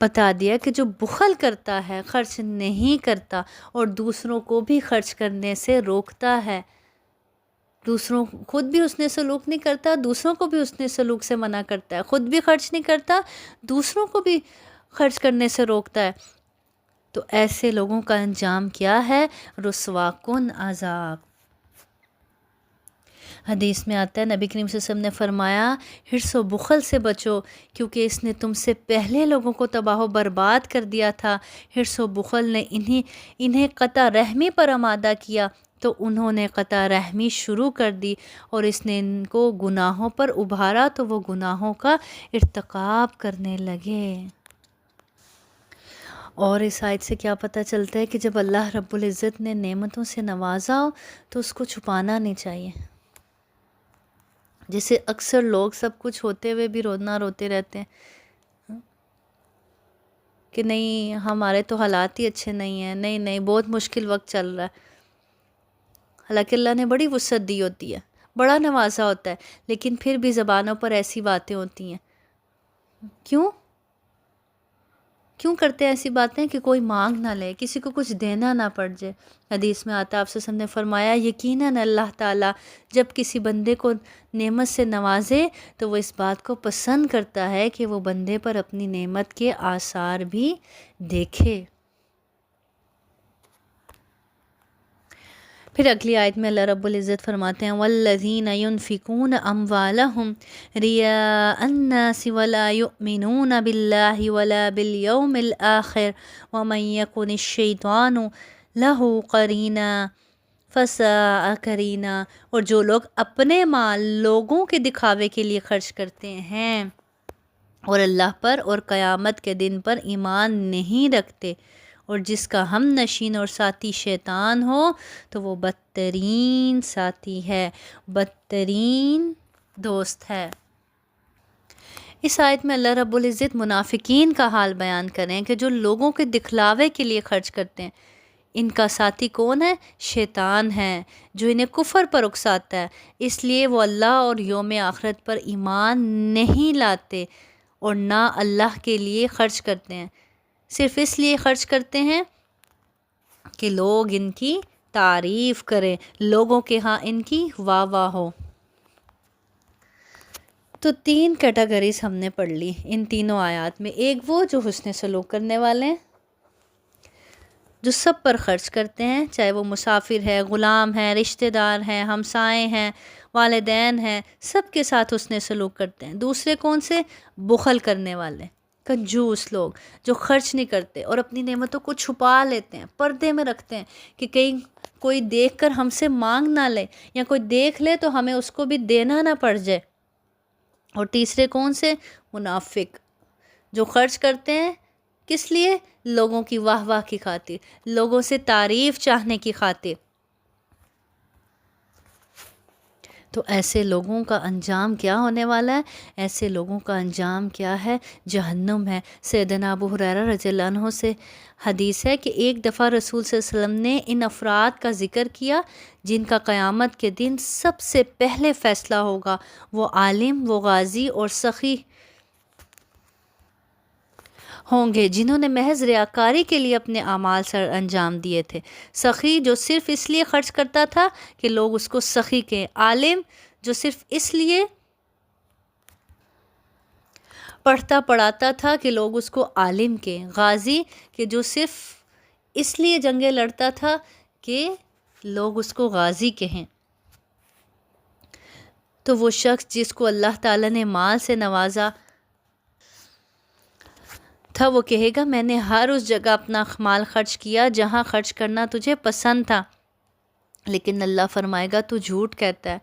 بتا دیا کہ جو بخل کرتا ہے، خرچ نہیں کرتا اور دوسروں کو بھی خرچ کرنے سے روکتا ہے، دوسروں خود بھی حسن سلوک نہیں کرتا، دوسروں کو بھی حسن سلوک سے منع کرتا ہے، خود بھی خرچ نہیں کرتا، دوسروں کو بھی خرچ کرنے سے روکتا ہے، تو ایسے لوگوں کا انجام کیا ہے؟ رسوا کن عذاب۔ حدیث میں آتا ہے نبی کریم صلی اللہ علیہ وسلم نے فرمایا حرص و بخل سے بچو کیونکہ اس نے تم سے پہلے لوگوں کو تباہ و برباد کر دیا تھا۔ حرص و بخل نے انہیں قطع رحمی پر آمادہ کیا تو انہوں نے قطع رحمی شروع کر دی، اور اس نے ان کو گناہوں پر ابھارا تو وہ گناہوں کا ارتکاب کرنے لگے۔ اور اس آیت سے کیا پتہ چلتا ہے کہ جب اللہ رب العزت نے نعمتوں سے نوازا ہو تو اس کو چھپانا نہیں چاہیے۔ جیسے اکثر لوگ سب کچھ ہوتے ہوئے بھی روتے رہتے ہیں کہ نہیں ہمارے تو حالات ہی اچھے نہیں ہیں، نہیں بہت مشکل وقت چل رہا ہے، حالانکہ اللہ نے بڑی وسعت دی ہوتی ہے، بڑا نوازا ہوتا ہے، لیکن پھر بھی زبانوں پر ایسی باتیں ہوتی ہیں۔ کیوں کرتے ہیں ایسی باتیں؟ کہ کوئی مانگ نہ لے، کسی کو کچھ دینا نہ پڑ جائے۔ حدیث میں آتا آپ سے نے فرمایا یقیناً اللہ تعالیٰ جب کسی بندے کو نعمت سے نوازے تو وہ اس بات کو پسند کرتا ہے کہ وہ بندے پر اپنی نعمت کے آثار بھی دیکھے۔ پھر اگلی آیت میں اللہ رب العزت فرماتے ہیں والذین ينفقون اموالهم رئاء الناس ولا يؤمنون بالله ولا باليوم الآخر ومن يكن الشیطان له قرینا فساء قرینا، اور جو لوگ اپنے مال لوگوں کے دکھاوے کے لیے خرچ کرتے ہیں اور اللہ پر اور قیامت کے دن پر ایمان نہیں رکھتے، اور جس کا ہم نشین اور ساتھی شیطان ہو تو وہ بدترین ساتھی ہے، بدترین دوست ہے۔ اس آیت میں اللہ رب العزت منافقین کا حال بیان کریں کہ جو لوگوں کے دکھلاوے کے لیے خرچ کرتے ہیں، ان کا ساتھی کون ہے؟ شیطان ہے، جو انہیں کفر پر اکساتا ہے، اس لیے وہ اللہ اور یوم آخرت پر ایمان نہیں لاتے اور نہ اللہ کے لیے خرچ کرتے ہیں، صرف اس لیے خرچ کرتے ہیں کہ لوگ ان کی تعریف کریں، لوگوں کے ہاں ان کی واہ واہ ہو۔ تو 3 کیٹیگریز ہم نے پڑھ لی ان تینوں آیات میں۔ ایک وہ جو حسن سلوک کرنے والے ہیں، جو سب پر خرچ کرتے ہیں، چاہے وہ مسافر ہے، غلام ہے، رشتہ دار ہیں، ہمسائے ہیں، والدین ہیں، سب کے ساتھ حسن سلوک کرتے ہیں۔ دوسرے کون سے؟ بخل کرنے والے، کنجوس لوگ جو خرچ نہیں کرتے اور اپنی نعمتوں کو چھپا لیتے ہیں، پردے میں رکھتے ہیں کہ کہیں کوئی دیکھ کر ہم سے مانگ نہ لے، یا کوئی دیکھ لے تو ہمیں اس کو بھی دینا نہ پڑ جائے۔ اور تیسرے کون سے؟ منافق، جو خرچ کرتے ہیں کس لیے؟ لوگوں کی واہ واہ کی خاطر، لوگوں سے تعریف چاہنے کی خاطر۔ تو ایسے لوگوں کا انجام کیا ہونے والا ہے؟ ایسے لوگوں کا انجام کیا ہے؟ جہنم ہے۔ سیدنا ابو ہریرہ رضی اللہ عنہ سے حدیث ہے کہ ایک دفعہ رسول صلی اللہ علیہ وسلم نے ان افراد کا ذکر کیا جن کا قیامت کے دن سب سے پہلے فیصلہ ہوگا، وہ عالم، وہ غازی اور سخی ہوں گے جنہوں نے محض ریاکاری کے لیے اپنے اعمال سر انجام دیے تھے۔ سخی جو صرف اس لیے خرچ کرتا تھا کہ لوگ اس کو سخی کہیں، عالم جو صرف اس لیے پڑھتا پڑھاتا تھا کہ لوگ اس کو عالم کہیں، غازی کہ جو صرف اس لیے جنگیں لڑتا تھا کہ لوگ اس کو غازی کہیں۔ تو وہ شخص جس کو اللہ تعالیٰ نے مال سے نوازا تھا وہ کہے گا میں نے ہر اس جگہ اپنا مال خرچ کیا جہاں خرچ کرنا تجھے پسند تھا، لیکن اللہ فرمائے گا تو جھوٹ کہتا ہے،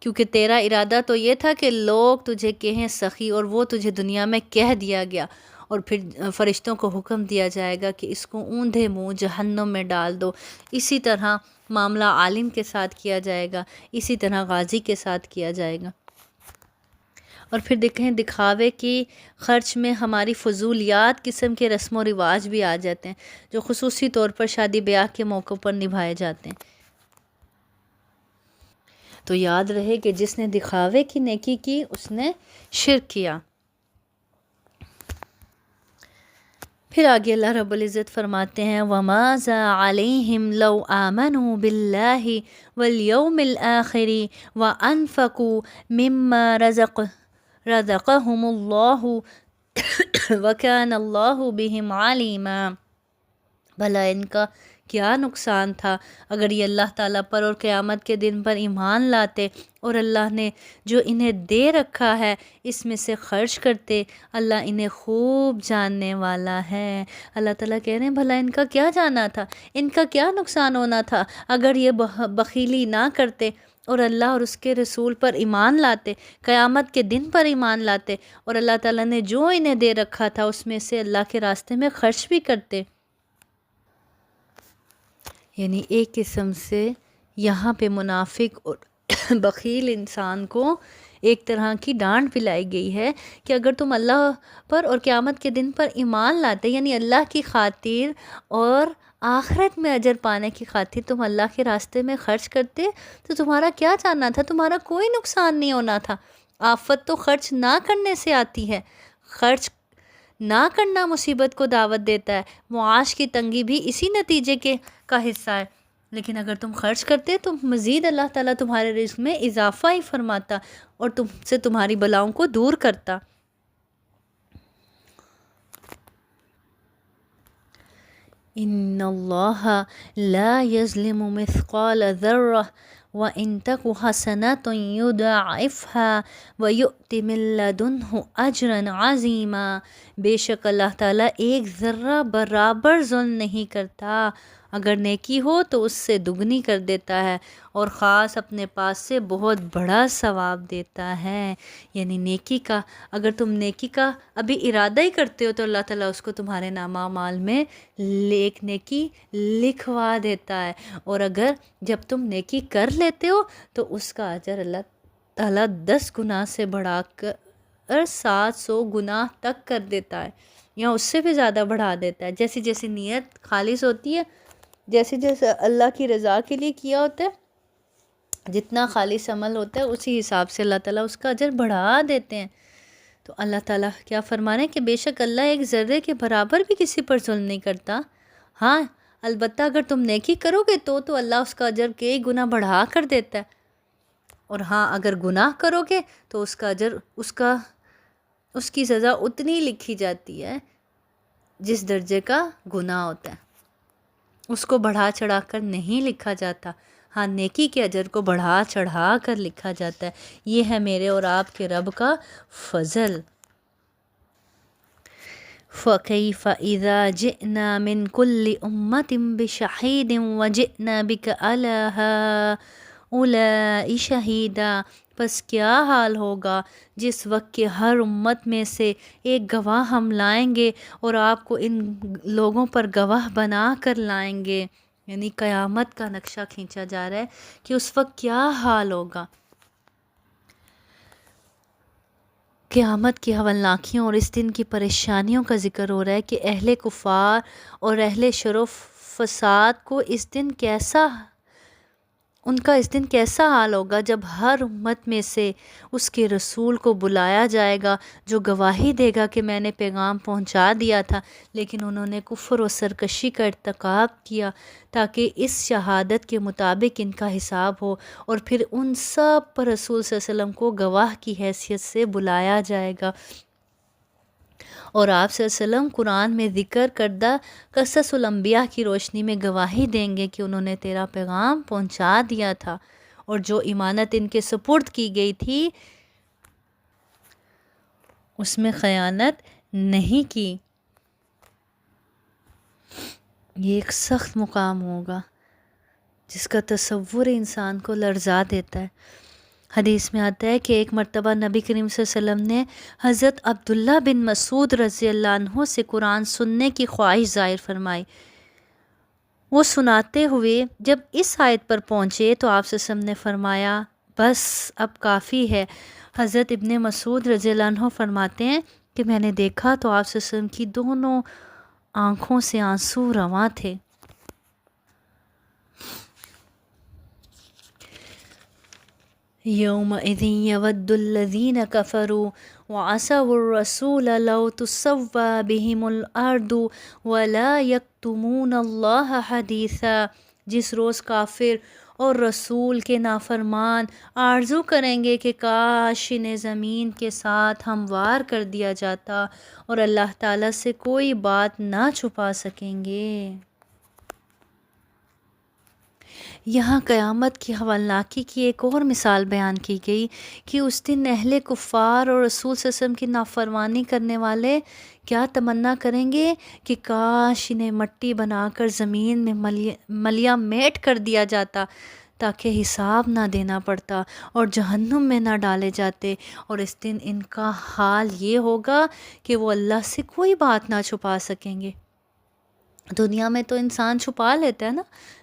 کیونکہ تیرا ارادہ تو یہ تھا کہ لوگ تجھے کہیں سخی، اور وہ تجھے دنیا میں کہہ دیا گیا، اور پھر فرشتوں کو حکم دیا جائے گا کہ اس کو اوندھے منہ جہنم میں ڈال دو۔ اسی طرح معاملہ عالم کے ساتھ کیا جائے گا، اسی طرح غازی کے ساتھ کیا جائے گا۔ اور پھر دیکھیں دکھاوے کی خرچ میں ہماری فضولیات قسم کے رسم و رواج بھی آ جاتے ہیں جو خصوصی طور پر شادی بیاہ کے موقع پر نبھائے جاتے ہیں۔ تو یاد رہے کہ جس نے دکھاوے کی نیکی کی اس نے شرک کیا۔ پھر آگے اللہ رب العزت فرماتے ہیں وَمَاذَا عَلَيْهِمْ لَوْ آمَنُوا بِاللَّهِ وَالْيَوْمِ الْآخِرِ وَأَنفَقُوا مِمَّا رَزَقَهُمُ اللَّهُ وَكَانَ اللَّهُ بِهِمْ عَلِيمًا۔ بھلا ان کا کیا نقصان تھا اگر یہ اللہ تعالیٰ پر اور قیامت کے دن پر ایمان لاتے اور اللہ نے جو انہیں دے رکھا ہے اس میں سے خرچ کرتے، اللہ انہیں خوب جاننے والا ہے۔ اللہ تعالیٰ کہہ رہے ہیں بھلا ان کا کیا جانا تھا، ان کا کیا نقصان ہونا تھا اگر یہ بخیلی نہ کرتے اور اللہ اور اس کے رسول پر ایمان لاتے، قیامت کے دن پر ایمان لاتے اور اللہ تعالیٰ نے جو انہیں دے رکھا تھا اس میں سے اللہ کے راستے میں خرچ بھی کرتے۔ یعنی ایک قسم سے یہاں پہ منافق اور بخیل انسان کو ایک طرح کی ڈانٹ پلائی گئی ہے کہ اگر تم اللہ پر اور قیامت کے دن پر ایمان لاتے، یعنی اللہ کی خاطر اور آخرت میں اجر پانے کی خاطر تم اللہ کے راستے میں خرچ کرتے، تو تمہارا کیا جانا تھا، تمہارا کوئی نقصان نہیں ہونا تھا۔ آفت تو خرچ نہ کرنے سے آتی ہے، خرچ نہ کرنا مصیبت کو دعوت دیتا ہے، معاش کی تنگی بھی اسی نتیجے کا حصہ ہے۔ لیکن اگر تم خرچ کرتے تو مزید اللہ تعالیٰ تمہارے رزق میں اضافہ ہی فرماتا اور تم سے تمہاری بلاؤں کو دور کرتا۔ ان اللہ لا یظلم مثقال ذرہ وَإِن تَكُ حَسَنَةٌ يُضَاعِفْهَا وَيُؤْتِ مِن لَّدُنْهُ أَجْرًا عَظِيمًا۔ بے شک اللہ تعالیٰ ایک ذرہ برابر ظلم نہیں کرتا، اگر نیکی ہو تو اس سے دگنی کر دیتا ہے اور خاص اپنے پاس سے بہت بڑا ثواب دیتا ہے۔ یعنی نیکی کا، اگر تم نیکی کا ابھی ارادہ ہی کرتے ہو تو اللہ تعالیٰ اس کو تمہارے نامہ اعمال میں ایک نیکی لکھوا دیتا ہے، اور اگر جب تم نیکی کر لیتے ہو تو اس کا اجر اللہ تعالیٰ 10 گنا سے بڑھا کر 700 گنا تک کر دیتا ہے، یا اس سے بھی زیادہ بڑھا دیتا ہے۔ جیسی جیسی نیت خالص ہوتی ہے، جیسے جیسے اللہ کی رضا کے لیے کیا ہوتا ہے، جتنا خالص عمل ہوتا ہے اسی حساب سے اللہ تعالیٰ اس کا اجر بڑھا دیتے ہیں۔ تو اللہ تعالیٰ کیا فرما رہے ہیں کہ بے شک اللہ ایک ذرے کے برابر بھی کسی پر ظلم نہیں کرتا۔ ہاں البتہ اگر تم نیکی کرو گے تو اللہ اس کا اجر کئی گنا بڑھا کر دیتا ہے، اور ہاں اگر گناہ کرو گے تو اس کا اجر اس کی سزا اتنی لکھی جاتی ہے جس درجے کا گناہ ہوتا ہے، اس کو بڑھا چڑھا کر نہیں لکھا جاتا۔ ہاں نیکی کے اجر کو بڑھا چڑھا کر لکھا جاتا ہے۔ یہ ہے میرے اور آپ کے رب کا فضل۔ فَكَيْفَ إِذَا جِئْنَا مِنْ كُلِّ أُمَّةٍ بِشَهِيدٍ وَجِئْنَا بِكَ عَلَى هَؤُلَاءِ شَهِيدًا، پس کیا حال ہوگا جس وقت کہ ہر امت میں سے ایک گواہ ہم لائیں گے اور آپ کو ان لوگوں پر گواہ بنا کر لائیں گے۔ یعنی قیامت کا نقشہ کھینچا جا رہا ہے کہ اس وقت کیا حال ہوگا۔ قیامت کی ہولناکیوں اور اس دن کی پریشانیوں کا ذکر ہو رہا ہے کہ اہل کفار اور اہل شر و فساد کو ان کا اس دن کیسا حال ہوگا جب ہر امت میں سے اس کے رسول کو بلایا جائے گا جو گواہی دے گا کہ میں نے پیغام پہنچا دیا تھا، لیکن انہوں نے کفر و سرکشی کا ارتکاب کیا، تاکہ اس شہادت کے مطابق ان کا حساب ہو، اور پھر ان سب پر رسول صلی اللہ علیہ وسلم کو گواہ کی حیثیت سے بلایا جائے گا، اور آپ صلی اللہ علیہ وسلم قرآن میں ذکر کردہ قصص الانبیاء کی روشنی میں گواہی دیں گے کہ انہوں نے تیرا پیغام پہنچا دیا تھا، اور جو امانت ان کے سپرد کی گئی تھی اس میں خیانت نہیں کی۔ یہ ایک سخت مقام ہوگا جس کا تصور انسان کو لرزا دیتا ہے۔ حدیث میں آتا ہے کہ ایک مرتبہ نبی کریم صلی اللہ علیہ وسلم نے حضرت عبداللہ بن مسعود رضی اللہ عنہ سے قرآن سننے کی خواہش ظاہر فرمائی۔ وہ سناتے ہوئے جب اس آیت پر پہنچے تو آپ صلی اللہ علیہ وسلم نے فرمایا بس اب کافی ہے۔ حضرت ابن مسعود رضی اللہ عنہ فرماتے ہیں کہ میں نے دیکھا تو آپ صلی اللہ علیہ وسلم کی دونوں آنکھوں سے آنسو رواں تھے۔ یومئذ یود الذین کفروا وعصوا الرسول لو تسوی بہم الارض ولا یکتمون اللہ حدیثا، جس روز کافر اور رسول کے نافرمان آرزو کریں گے کہ کاش انہیں زمین کے ساتھ ہموار کر دیا جاتا اور اللہ تعالیٰ سے کوئی بات نہ چھپا سکیں گے۔ یہاں قیامت کی ہولناکی کی ایک اور مثال بیان کی گئی کہ اس دن اہل کفار اور رسول صلی اللہ علیہ وسلم کی نافرمانی کرنے والے کیا تمنا کریں گے کہ کاش انہیں مٹی بنا کر زمین میں ملیا میٹ کر دیا جاتا تاکہ حساب نہ دینا پڑتا اور جہنم میں نہ ڈالے جاتے، اور اس دن ان کا حال یہ ہوگا کہ وہ اللہ سے کوئی بات نہ چھپا سکیں گے۔ دنیا میں تو انسان چھپا لیتا ہے نا،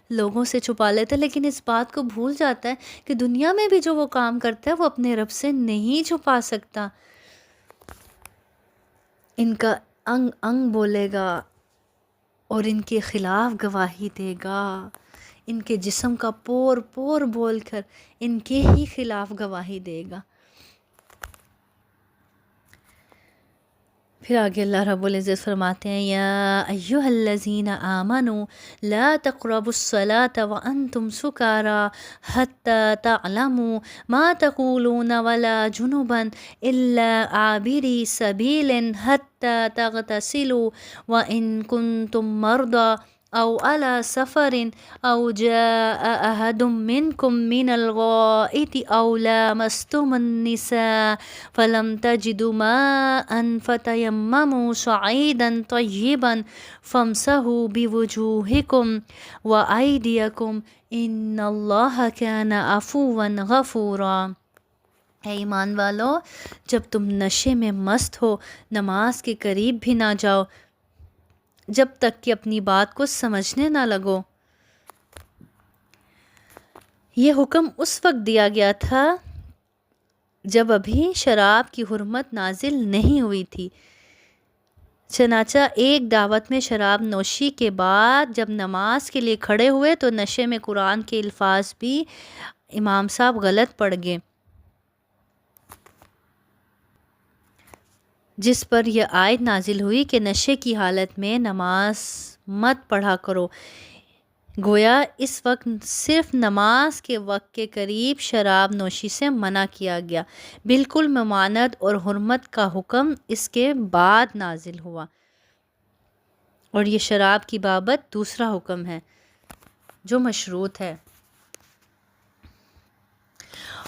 لوگوں سے چھپا لیتا ہے، لیکن اس بات کو بھول جاتا ہے کہ دنیا میں بھی جو وہ کام کرتا ہے وہ اپنے رب سے نہیں چھپا سکتا۔ ان کا انگ انگ بولے گا اور ان کے خلاف گواہی دے گا، ان کے جسم کا پور پور بول کر ان کے ہی خلاف گواہی دے گا۔ پھر آگے اللہ رب العزت فرماتے ہیں یا ایہا الذین آمنوا لا تقربوا الصلاة وانتم سکارى حتى تعلموا ما تقولون ولا جنبا الا عابری سبیل حتى تغتسلوا وان کنتم مرضى او على سفر او جاء احد منكم من الغائط او لامستم النساء فلم تجدوا ماء فتيمموا صعيدا طيبا فامسحوا بوجوهكم وايديكم ان اللہ كان عفوا غفورا۔ اے ایمان والو، جب تم نشے میں مست ہو نماز کے قریب بھی نہ جاؤ جب تک کہ اپنی بات کو سمجھنے نہ لگو۔ یہ حکم اس وقت دیا گیا تھا جب ابھی شراب کی حرمت نازل نہیں ہوئی تھی، چنانچہ ایک دعوت میں شراب نوشی کے بعد جب نماز کے لیے کھڑے ہوئے تو نشے میں قرآن کے الفاظ بھی امام صاحب غلط پڑھ گئے، جس پر یہ آیت نازل ہوئی کہ نشے کی حالت میں نماز مت پڑھا کرو۔ گویا اس وقت صرف نماز کے وقت کے قریب شراب نوشی سے منع کیا گیا، بالکل ممانعت اور حرمت کا حکم اس کے بعد نازل ہوا، اور یہ شراب کی بابت دوسرا حکم ہے جو مشروط ہے۔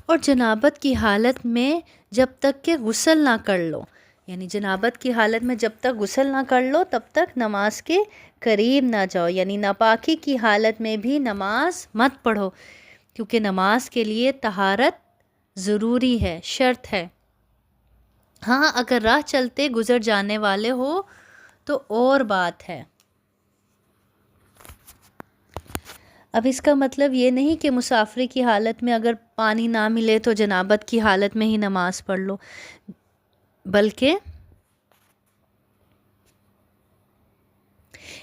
اور جنابت کی حالت میں جب تک کہ غسل نہ کر لو، یعنی جنابت کی حالت میں جب تک غسل نہ کر لو تب تک نماز کے قریب نہ جاؤ، یعنی ناپاکی کی حالت میں بھی نماز مت پڑھو، کیونکہ نماز کے لیے طہارت ضروری ہے، شرط ہے۔ ہاں اگر راہ چلتے گزر جانے والے ہو تو اور بات ہے۔ اب اس کا مطلب یہ نہیں کہ مسافری کی حالت میں اگر پانی نہ ملے تو جنابت کی حالت میں ہی نماز پڑھ لو، بلکہ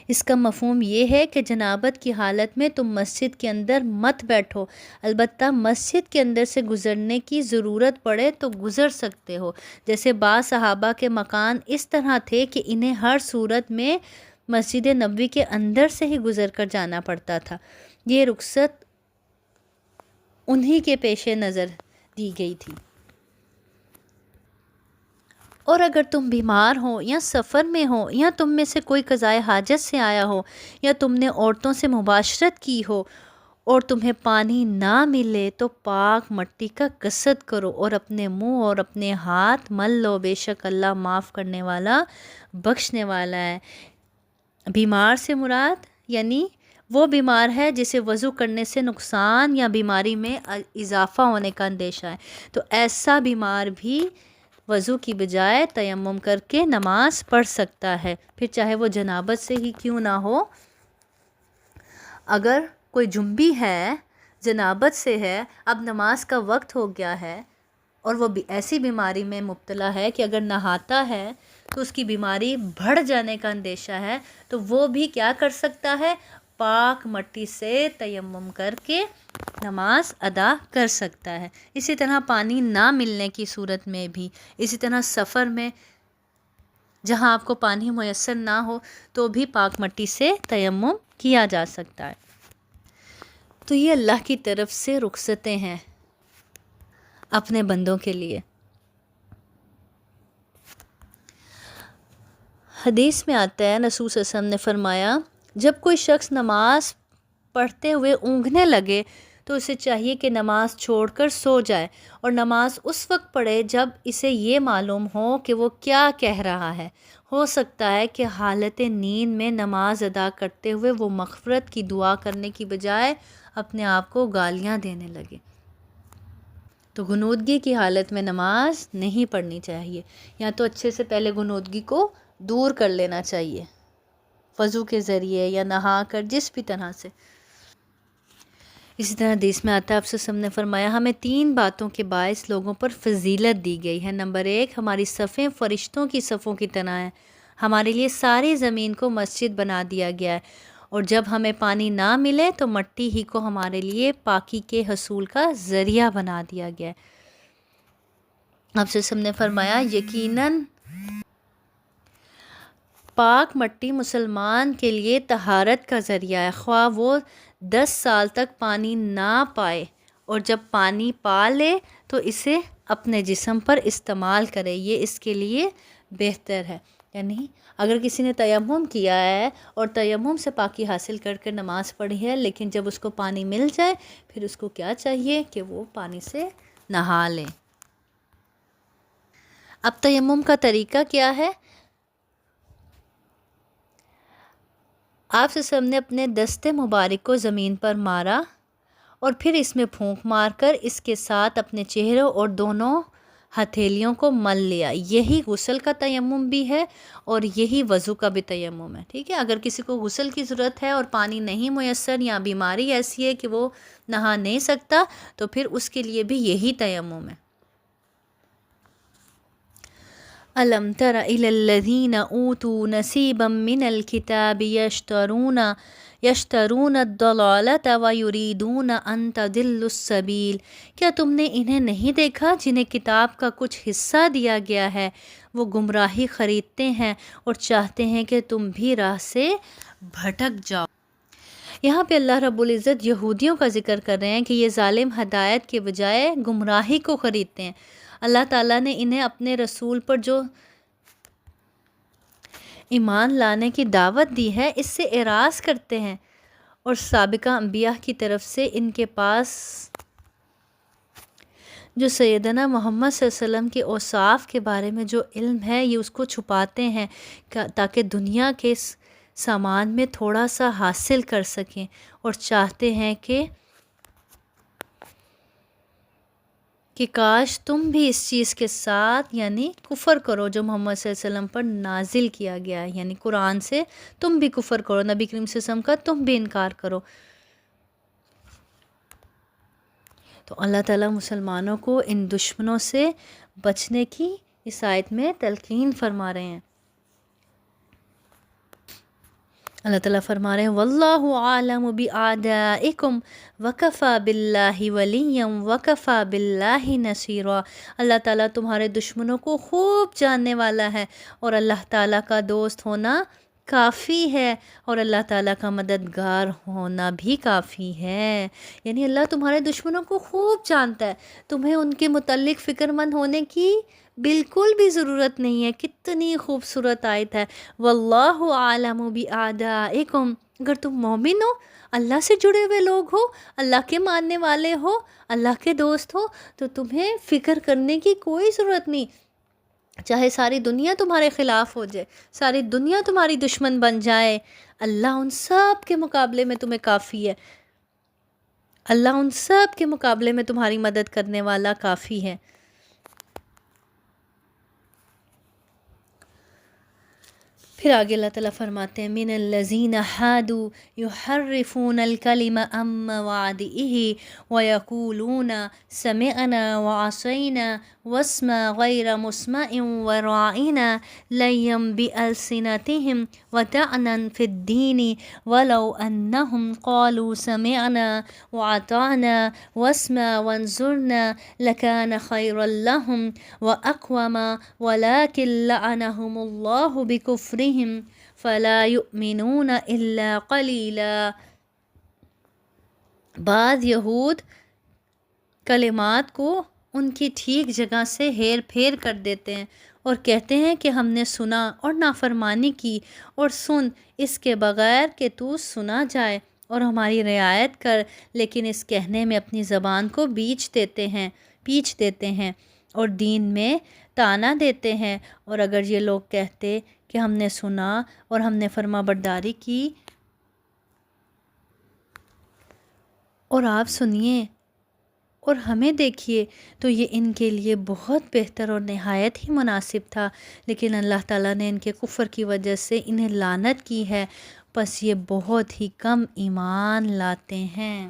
اس کا مفہوم یہ ہے کہ جنابت کی حالت میں تم مسجد کے اندر مت بیٹھو، البتہ مسجد کے اندر سے گزرنے کی ضرورت پڑے تو گزر سکتے ہو، جیسے بعض صحابہ کے مکان اس طرح تھے کہ انہیں ہر صورت میں مسجد نبوی کے اندر سے ہی گزر کر جانا پڑتا تھا۔ یہ رخصت انہی کے پیش نظر دی گئی تھی۔ اور اگر تم بیمار ہو یا سفر میں ہو یا تم میں سے کوئی قضائے حاجت سے آیا ہو یا تم نے عورتوں سے مباشرت کی ہو اور تمہیں پانی نہ ملے تو پاک مٹی کا قصد کرو اور اپنے منہ اور اپنے ہاتھ مل لو، بے شک اللہ معاف کرنے والا بخشنے والا ہے۔ بیمار سے مراد یعنی وہ بیمار ہے جسے وضو کرنے سے نقصان یا بیماری میں اضافہ ہونے کا اندیشہ ہے، تو ایسا بیمار بھی وضو کی بجائے تیمم کر کے نماز پڑھ سکتا ہے، پھر چاہے وہ جنابت سے ہی کیوں نہ ہو۔ اگر کوئی جنبی ہے، جنابت سے ہے، اب نماز کا وقت ہو گیا ہے اور وہ ایسی بیماری میں مبتلا ہے کہ اگر نہاتا ہے تو اس کی بیماری بڑھ جانے کا اندیشہ ہے، تو وہ بھی کیا کر سکتا ہے؟ پاک مٹی سے تیمم کر کے نماز ادا کر سکتا ہے۔ اسی طرح پانی نہ ملنے کی صورت میں بھی، اسی طرح سفر میں جہاں آپ کو پانی میسر نہ ہو تو بھی پاک مٹی سے تیمم کیا جا سکتا ہے۔ تو یہ اللہ کی طرف سے رخصتیں ہیں اپنے بندوں کے لیے۔ حدیث میں آتا ہے رسول صلی اللہ علیہ وسلم نے فرمایا جب کوئی شخص نماز پڑھتے ہوئے اونگنے لگے تو اسے چاہیے کہ نماز چھوڑ کر سو جائے اور نماز اس وقت پڑھے جب اسے یہ معلوم ہو کہ وہ کیا کہہ رہا ہے۔ ہو سکتا ہے کہ حالت نیند میں نماز ادا کرتے ہوئے وہ مغفرت کی دعا کرنے کی بجائے اپنے آپ کو گالیاں دینے لگے۔ تو غنودگی کی حالت میں نماز نہیں پڑھنی چاہیے، یا تو اچھے سے پہلے غنودگی کو دور کر لینا چاہیے وضو کے ذریعے یا نہا کر، جس بھی طرح سے۔ اسی طرح حدیث میں آتا ہے آپ سے سب نے فرمایا ہمیں 3 باتوں کے باعث لوگوں پر فضیلت دی گئی ہے۔ نمبر 1، ہماری صفیں فرشتوں کی صفوں کی طرح ہیں، ہمارے لیے ساری زمین کو مسجد بنا دیا گیا ہے، اور جب ہمیں پانی نہ ملے تو مٹی ہی کو ہمارے لیے پاکی کے حصول کا ذریعہ بنا دیا گیا ہے۔ آپ سے سب نے فرمایا یقیناً پاک مٹی مسلمان کے لیے طہارت کا ذریعہ ہے، خواہ وہ 10 سال تک پانی نہ پائے، اور جب پانی پا لے تو اسے اپنے جسم پر استعمال کرے، یہ اس کے لیے بہتر ہے۔ یعنی اگر کسی نے تیمم کیا ہے اور تیمم سے پاکی حاصل کر کے نماز پڑھی ہے، لیکن جب اس کو پانی مل جائے پھر اس کو کیا چاہیے کہ وہ پانی سے نہا لے۔ اب تیمم کا طریقہ کیا ہے؟ آپ سے سب نے اپنے دست مبارک کو زمین پر مارا اور پھر اس میں پھونک مار کر اس کے ساتھ اپنے چہروں اور دونوں ہتھیلیوں کو مل لیا۔ یہی غسل کا تیمم بھی ہے اور یہی وضو کا بھی تیمم ہے، ٹھیک ہے۔ اگر کسی کو غسل کی ضرورت ہے اور پانی نہیں میسر یا بیماری ایسی ہے کہ وہ نہا نہیں سکتا تو پھر اس کے لیے بھی یہی تیمم ہے۔ أَلَمْ تَرَ إِلَى الَّذِينَ أُوتُوا نَصِيبًا مِنَ الْكِتَابِ يَشْتَرُونَ الضَّلَالَةَ وَيُرِيدُونَ أَن تَضِلُّوا السَّبِيلَ۔ کیا تم نے انہیں نہیں دیکھا جنہیں کتاب کا کچھ حصہ دیا گیا ہے، وہ گمراہی خریدتے ہیں اور چاہتے ہیں کہ تم بھی راہ سے بھٹک جاؤ۔ یہاں پہ اللہ رب العزت یہودیوں کا ذکر کر رہے ہیں کہ یہ ظالم ہدایت کے بجائے گمراہی کو خریدتے ہیں۔ اللہ تعالیٰ نے انہیں اپنے رسول پر جو ایمان لانے کی دعوت دی ہے اس سے اعراض کرتے ہیں، اور سابقہ انبیاء کی طرف سے ان کے پاس جو سیدنا محمد صلی اللہ علیہ وسلم کے اوصاف کے بارے میں جو علم ہے یہ اس کو چھپاتے ہیں تاکہ دنیا کے سامان میں تھوڑا سا حاصل کر سکیں، اور چاہتے ہیں کہ کاش تم بھی اس چیز کے ساتھ یعنی کفر کرو جو محمد صلی اللہ علیہ وسلم پر نازل کیا گیا ہے، یعنی قرآن سے تم بھی کفر کرو، نبی کریم صلی اللہ علیہ وسلم کا تم بھی انکار کرو۔ تو اللہ تعالیٰ مسلمانوں کو ان دشمنوں سے بچنے کی اس آیت میں تلقین فرما رہے ہیں۔ اللہ تعالیٰ فرما رہے ہیں واللہ عالم بِأَعْدَائِكُمْ وَكَفَى بِاللَّهِ وَلِيًّا وَكَفَى بِاللَّهِ نَصِيرًا۔ اللہ تعالیٰ تمہارے دشمنوں کو خوب جاننے والا ہے، اور اللہ تعالیٰ کا دوست ہونا کافی ہے، اور اللہ تعالیٰ کا مددگار ہونا بھی کافی ہے۔ یعنی اللہ تمہارے دشمنوں کو خوب جانتا ہے، تمہیں ان کے متعلق فکر مند ہونے کی بالکل بھی ضرورت نہیں ہے۔ کتنی خوبصورت آیت ہے، واللہ عالم بِأَعْدَائِكُمْ۔ اگر تم مومن ہو، اللہ سے جڑے ہوئے لوگ ہو، اللہ کے ماننے والے ہو، اللہ کے دوست ہو، تو تمہیں فکر کرنے کی کوئی ضرورت نہیں۔ چاہے ساری دنیا تمہارے خلاف ہو جائے، ساری دنیا تمہاری دشمن بن جائے، اللہ ان سب کے مقابلے میں تمہیں کافی ہے، اللہ ان سب کے مقابلے میں تمہاری مدد کرنے والا کافی ہے۔ پھر آگے اللہ تعالیٰ فرماتے ہیں من الذین حادوا یحرفون الکلم عن مواضعہ ویقولون سمعنا وعصینا واسمع غیر مسمع وراعنا لیا بألسنتهم وطعنا في الدين ولو أنهم قالوا سمعنا وأطعنا واسمع وانظرنا لكان خيرا لهم وأقوم ولكن لعنهم الله بكفرهم فلا يؤمنون إلا قليلا۔ بعض یہود کلمات کو ان کی ٹھیک جگہ سے ہیر پھیر کر دیتے ہیں اور کہتے ہیں کہ ہم نے سنا اور نافرمانی کی، اور سن اس کے بغیر کہ تو سنا جائے اور ہماری رعایت کر، لیکن اس کہنے میں اپنی زبان کو پیچ دیتے ہیں اور دین میں طعنہ دیتے ہیں۔ اور اگر یہ لوگ کہتے کہ ہم نے سنا اور ہم نے فرما برداری کی، اور آپ سنیے اور ہمیں دیکھیے، تو یہ ان کے لیے بہت بہتر اور نہایت ہی مناسب تھا، لیکن اللہ تعالیٰ نے ان کے کفر کی وجہ سے انہیں لعنت کی ہے، پس یہ بہت ہی کم ایمان لاتے ہیں۔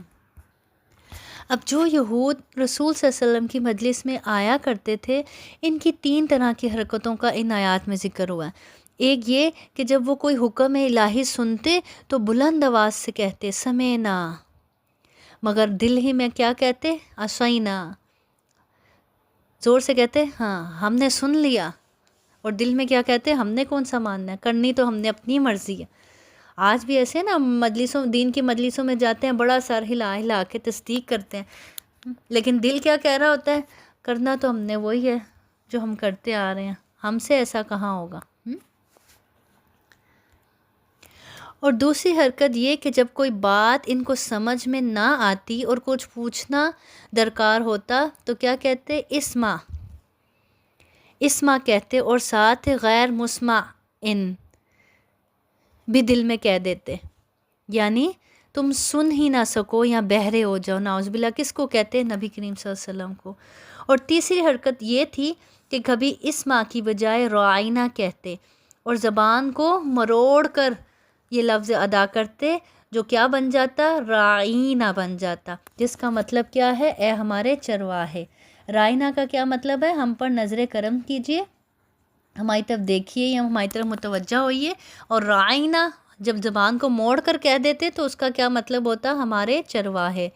اب جو یہود رسول صلی اللہ علیہ وسلم کی مجلس میں آیا کرتے تھے، ان کی 3 طرح کی حرکتوں کا ان آیات میں ذکر ہوا ہے۔ ایک یہ کہ جب وہ کوئی حکم الہی سنتے تو بلند آواز سے کہتے سمعنا، مگر دل ہی میں کیا کہتے؟ عصینا، زور سے کہتے ہاں ہم نے سن لیا، اور دل میں کیا کہتے؟ ہم نے کون سا ماننا ہے، کرنی تو ہم نے اپنی مرضی ہے۔ آج بھی ایسے نا مجلسوں، دین کی مجلسوں میں جاتے ہیں، بڑا سر ہلا ہلا کے تصدیق کرتے ہیں، لیکن دل کیا کہہ رہا ہوتا ہے؟ کرنا تو ہم نے وہی ہے جو ہم کرتے آ رہے ہیں، ہم سے ایسا کہاں ہوگا۔ اور دوسری حرکت یہ کہ جب کوئی بات ان کو سمجھ میں نہ آتی اور کچھ پوچھنا درکار ہوتا تو کیا کہتے؟ اسما کہتے، اور ساتھ غیر مسمع ان بھی دل میں کہہ دیتے، یعنی تم سن ہی نہ سکو یا بہرے ہو جاؤ۔ نعوذ باللہ، کس کو کہتے؟ نبی کریم صلی اللہ علیہ وسلم کو۔ اور تیسری حرکت یہ تھی کہ کبھی اسما کی بجائے رعینا کہتے اور زبان کو مروڑ کر یہ لفظ ادا کرتے، جو کیا بن جاتا؟ رعینا بن جاتا، جس کا مطلب کیا ہے؟ اے ہمارے چرواہے۔ رعینا کا کیا مطلب ہے؟ ہم پر نظر کرم کیجئے، ہماری طرف دیکھیے یا ہماری طرف متوجہ ہوئیے۔ اور رعینا جب زبان کو موڑ کر کہہ دیتے تو اس کا کیا مطلب ہوتا؟ ہمارے چرواہے۔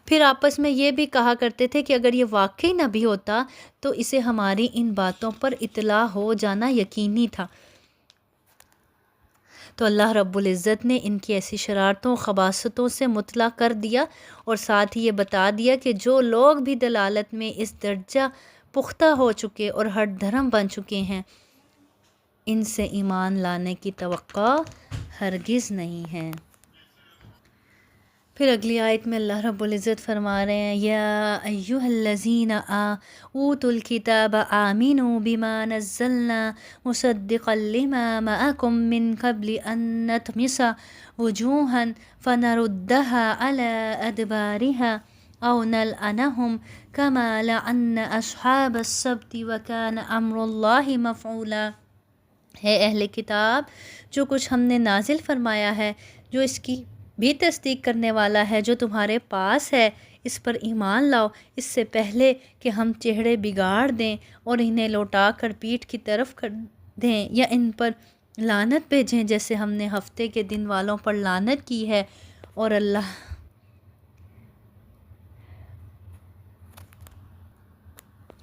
پھر آپس میں یہ بھی کہا کرتے تھے کہ اگر یہ واقعی نبی ہوتا تو اسے ہماری ان باتوں پر اطلاع ہو جانا یقینی تھا۔ تو اللہ رب العزت نے ان کی ایسی شرارتوں و خباثتوں سے مطلع کر دیا، اور ساتھ ہی یہ بتا دیا کہ جو لوگ بھی دلالت میں اس درجہ پختہ ہو چکے اور ہٹ دھرم بن چکے ہیں، ان سے ایمان لانے کی توقع ہرگز نہیں ہے۔ پھر اگلی آیت میں اللہ رب العزت فرما رہے ہیں یا ایہا الذین اوتوا الکتاب آمنوا بما نزلنا مصدقا لما معکم من قبل ان نطمس وجوہا فنردها على ادبارها او نلعنهم كما لعنا اصحاب السبت وكان امر اللہ مفعولا۔ ہے اہل کتاب، جو کچھ ہم نے نازل فرمایا ہے جو اس کی بھی تصدیق کرنے والا ہے جو تمہارے پاس ہے، اس پر ایمان لاؤ، اس سے پہلے کہ ہم چہرے بگاڑ دیں اور انہیں لوٹا کر پیٹھ کی طرف کر دیں یا ان پر لعنت بھیجیں جیسے ہم نے ہفتے کے دن والوں پر لعنت کی ہے۔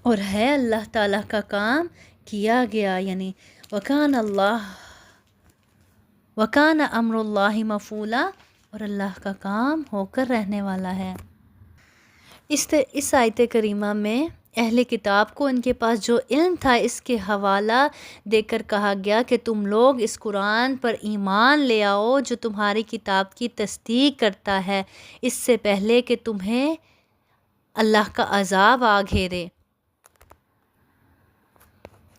اور ہے اللہ تعالیٰ کا کام کیا گیا، یعنی وکان امر اللہ مفعولا، اور اللہ کا کام ہو کر رہنے والا ہے۔ اس آیت کریمہ میں اہل کتاب کو ان کے پاس جو علم تھا اس کے حوالہ دے کر کہا گیا کہ تم لوگ اس قرآن پر ایمان لے آؤ جو تمہاری کتاب کی تصدیق کرتا ہے، اس سے پہلے کہ تمہیں اللہ کا عذاب آ گھیرے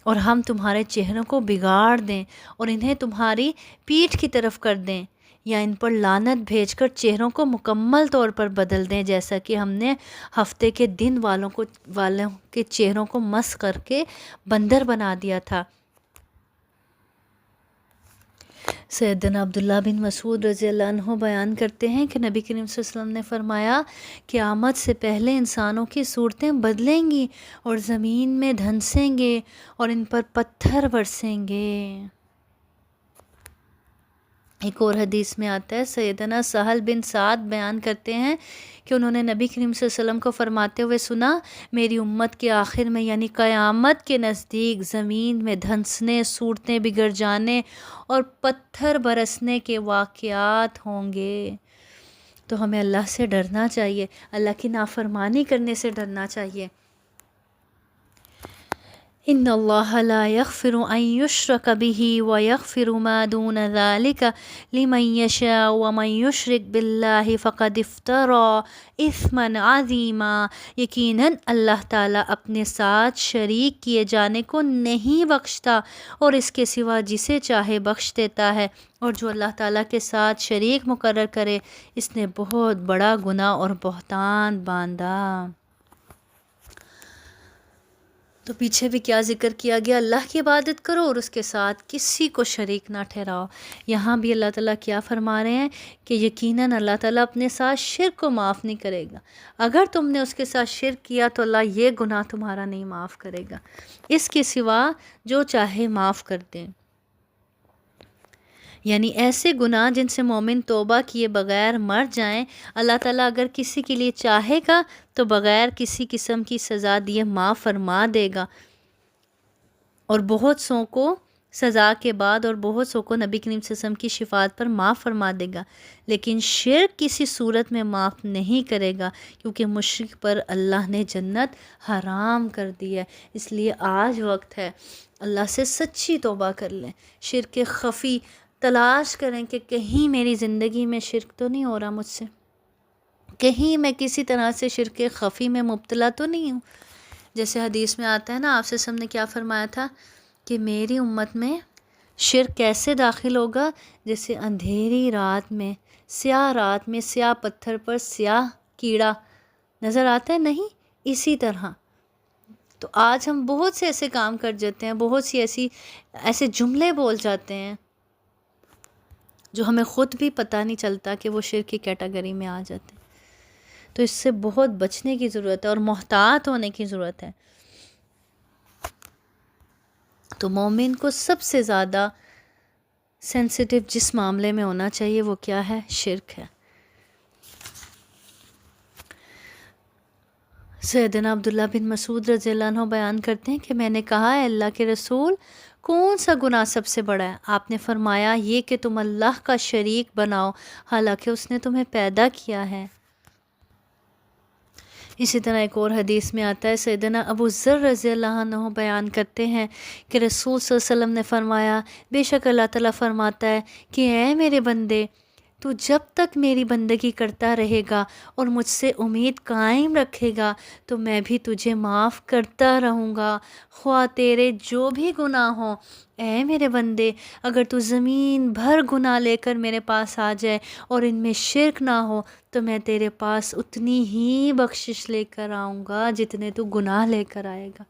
اور ہم تمہارے چہروں کو بگاڑ دیں اور انہیں تمہاری پیٹھ کی طرف کر دیں یا ان پر لعنت بھیج کر چہروں کو مکمل طور پر بدل دیں، جیسا کہ ہم نے ہفتے کے دن والوں کے چہروں کو مس کر کے بندر بنا دیا تھا۔ سیدنا عبداللہ بن مسعود رضی اللہ عنہ بیان کرتے ہیں کہ نبی کریم صلی اللہ علیہ وسلم نے فرمایا قیامت سے پہلے انسانوں کی صورتیں بدلیں گی اور زمین میں دھنسیں گے اور ان پر پتھر برسیں گے۔ ایک اور حدیث میں آتا ہے، سیدنا سہل بن سعد بیان کرتے ہیں کہ انہوں نے نبی کریم صلی اللہ علیہ وسلم کو فرماتے ہوئے سنا، میری امت کے آخر میں یعنی قیامت کے نزدیک زمین میں دھنسنے، صورتیں بگڑ جانے اور پتھر برسنے کے واقعات ہوں گے۔ تو ہمیں اللہ سے ڈرنا چاہیے، اللہ کی نافرمانی کرنے سے ڈرنا چاہیے۔ ان اللہ لا یغفر ان یشرک بہ ویغفر ما دون ذلک لمن یشاء ومن یشرک باللہ فقد افتری اثما عظیما۔ یقیناً اللہ تعالیٰ اپنے ساتھ شریک کیے جانے کو نہیں بخشتا اور اس کے سوا جسے چاہے بخش دیتا ہے، اور جو اللہ تعالیٰ کے ساتھ شریک مقرر کرے اس نے بہت بڑا گناہ اور بہتان باندھا۔ تو پیچھے بھی کیا ذکر کیا گیا، اللہ کی عبادت کرو اور اس کے ساتھ کسی کو شریک نہ ٹھہراؤ۔ یہاں بھی اللہ تعالیٰ کیا فرما رہے ہیں کہ یقیناً اللہ تعالیٰ اپنے ساتھ شرک کو معاف نہیں کرے گا۔ اگر تم نے اس کے ساتھ شرک کیا تو اللہ یہ گناہ تمہارا نہیں معاف کرے گا، اس کے سوا جو چاہے معاف کر دیں۔ یعنی ایسے گناہ جن سے مومن توبہ کیے بغیر مر جائیں، اللہ تعالیٰ اگر کسی کے لیے چاہے گا تو بغیر کسی قسم کی سزا دیے معاف فرما دے گا، اور بہت سو کو سزا کے بعد اور بہت سو کو نبی کریم صلی اللہ علیہ وسلم کی شفاعت پر معاف فرما دے گا، لیکن شرک کسی صورت میں معاف نہیں کرے گا، کیونکہ مشرک پر اللہ نے جنت حرام کر دی ہے۔ اس لیے آج وقت ہے اللہ سے سچی توبہ کر لیں، شرک خفی تلاش کریں کہ کہیں میری زندگی میں شرک تو نہیں ہو رہا مجھ سے، کہیں میں کسی طرح سے شرک خفی میں مبتلا تو نہیں ہوں۔ جیسے حدیث میں آتا ہے نا، آپ سے ہم نے کیا فرمایا تھا کہ میری امت میں شرک کیسے داخل ہوگا، جیسے اندھیری رات میں سیاہ پتھر پر سیاہ کیڑا نظر آتا ہے، نہیں اسی طرح۔ تو آج ہم بہت سے ایسے کام کر جاتے ہیں، بہت سی ایسے جملے بول جاتے ہیں جو ہمیں خود بھی پتہ نہیں چلتا کہ وہ شرک کی کیٹیگری میں آ جاتے ہیں۔ تو اس سے بہت بچنے کی ضرورت ہے اور محتاط ہونے کی ضرورت ہے۔ تو مومن کو سب سے زیادہ سینسیٹیو جس معاملے میں ہونا چاہیے وہ کیا ہے؟ شرک ہے۔ سیدنا عبداللہ بن مسعود رضی اللہ عنہ بیان کرتے ہیں کہ میں نے کہا، اے اللہ کے رسول، کون سا گناہ سب سے بڑا ہے؟ آپ نے فرمایا، یہ کہ تم اللہ کا شریک بناؤ حالانکہ اس نے تمہیں پیدا کیا ہے۔ اسی طرح ایک اور حدیث میں آتا ہے، سیدنا ابو ذر رضی اللہ عنہ بیان کرتے ہیں کہ رسول صلی اللہ علیہ وسلم نے فرمایا، بے شک اللہ تعالیٰ فرماتا ہے کہ اے میرے بندے، تو جب تک میری بندگی کرتا رہے گا اور مجھ سے امید قائم رکھے گا تو میں بھی تجھے معاف کرتا رہوں گا، خواہ تیرے جو بھی گناہ ہوں۔ اے میرے بندے، اگر تو زمین بھر گناہ لے کر میرے پاس آ جائے اور ان میں شرک نہ ہو تو میں تیرے پاس اتنی ہی بخشش لے کر آؤں گا جتنے تو گناہ لے کر آئے گا۔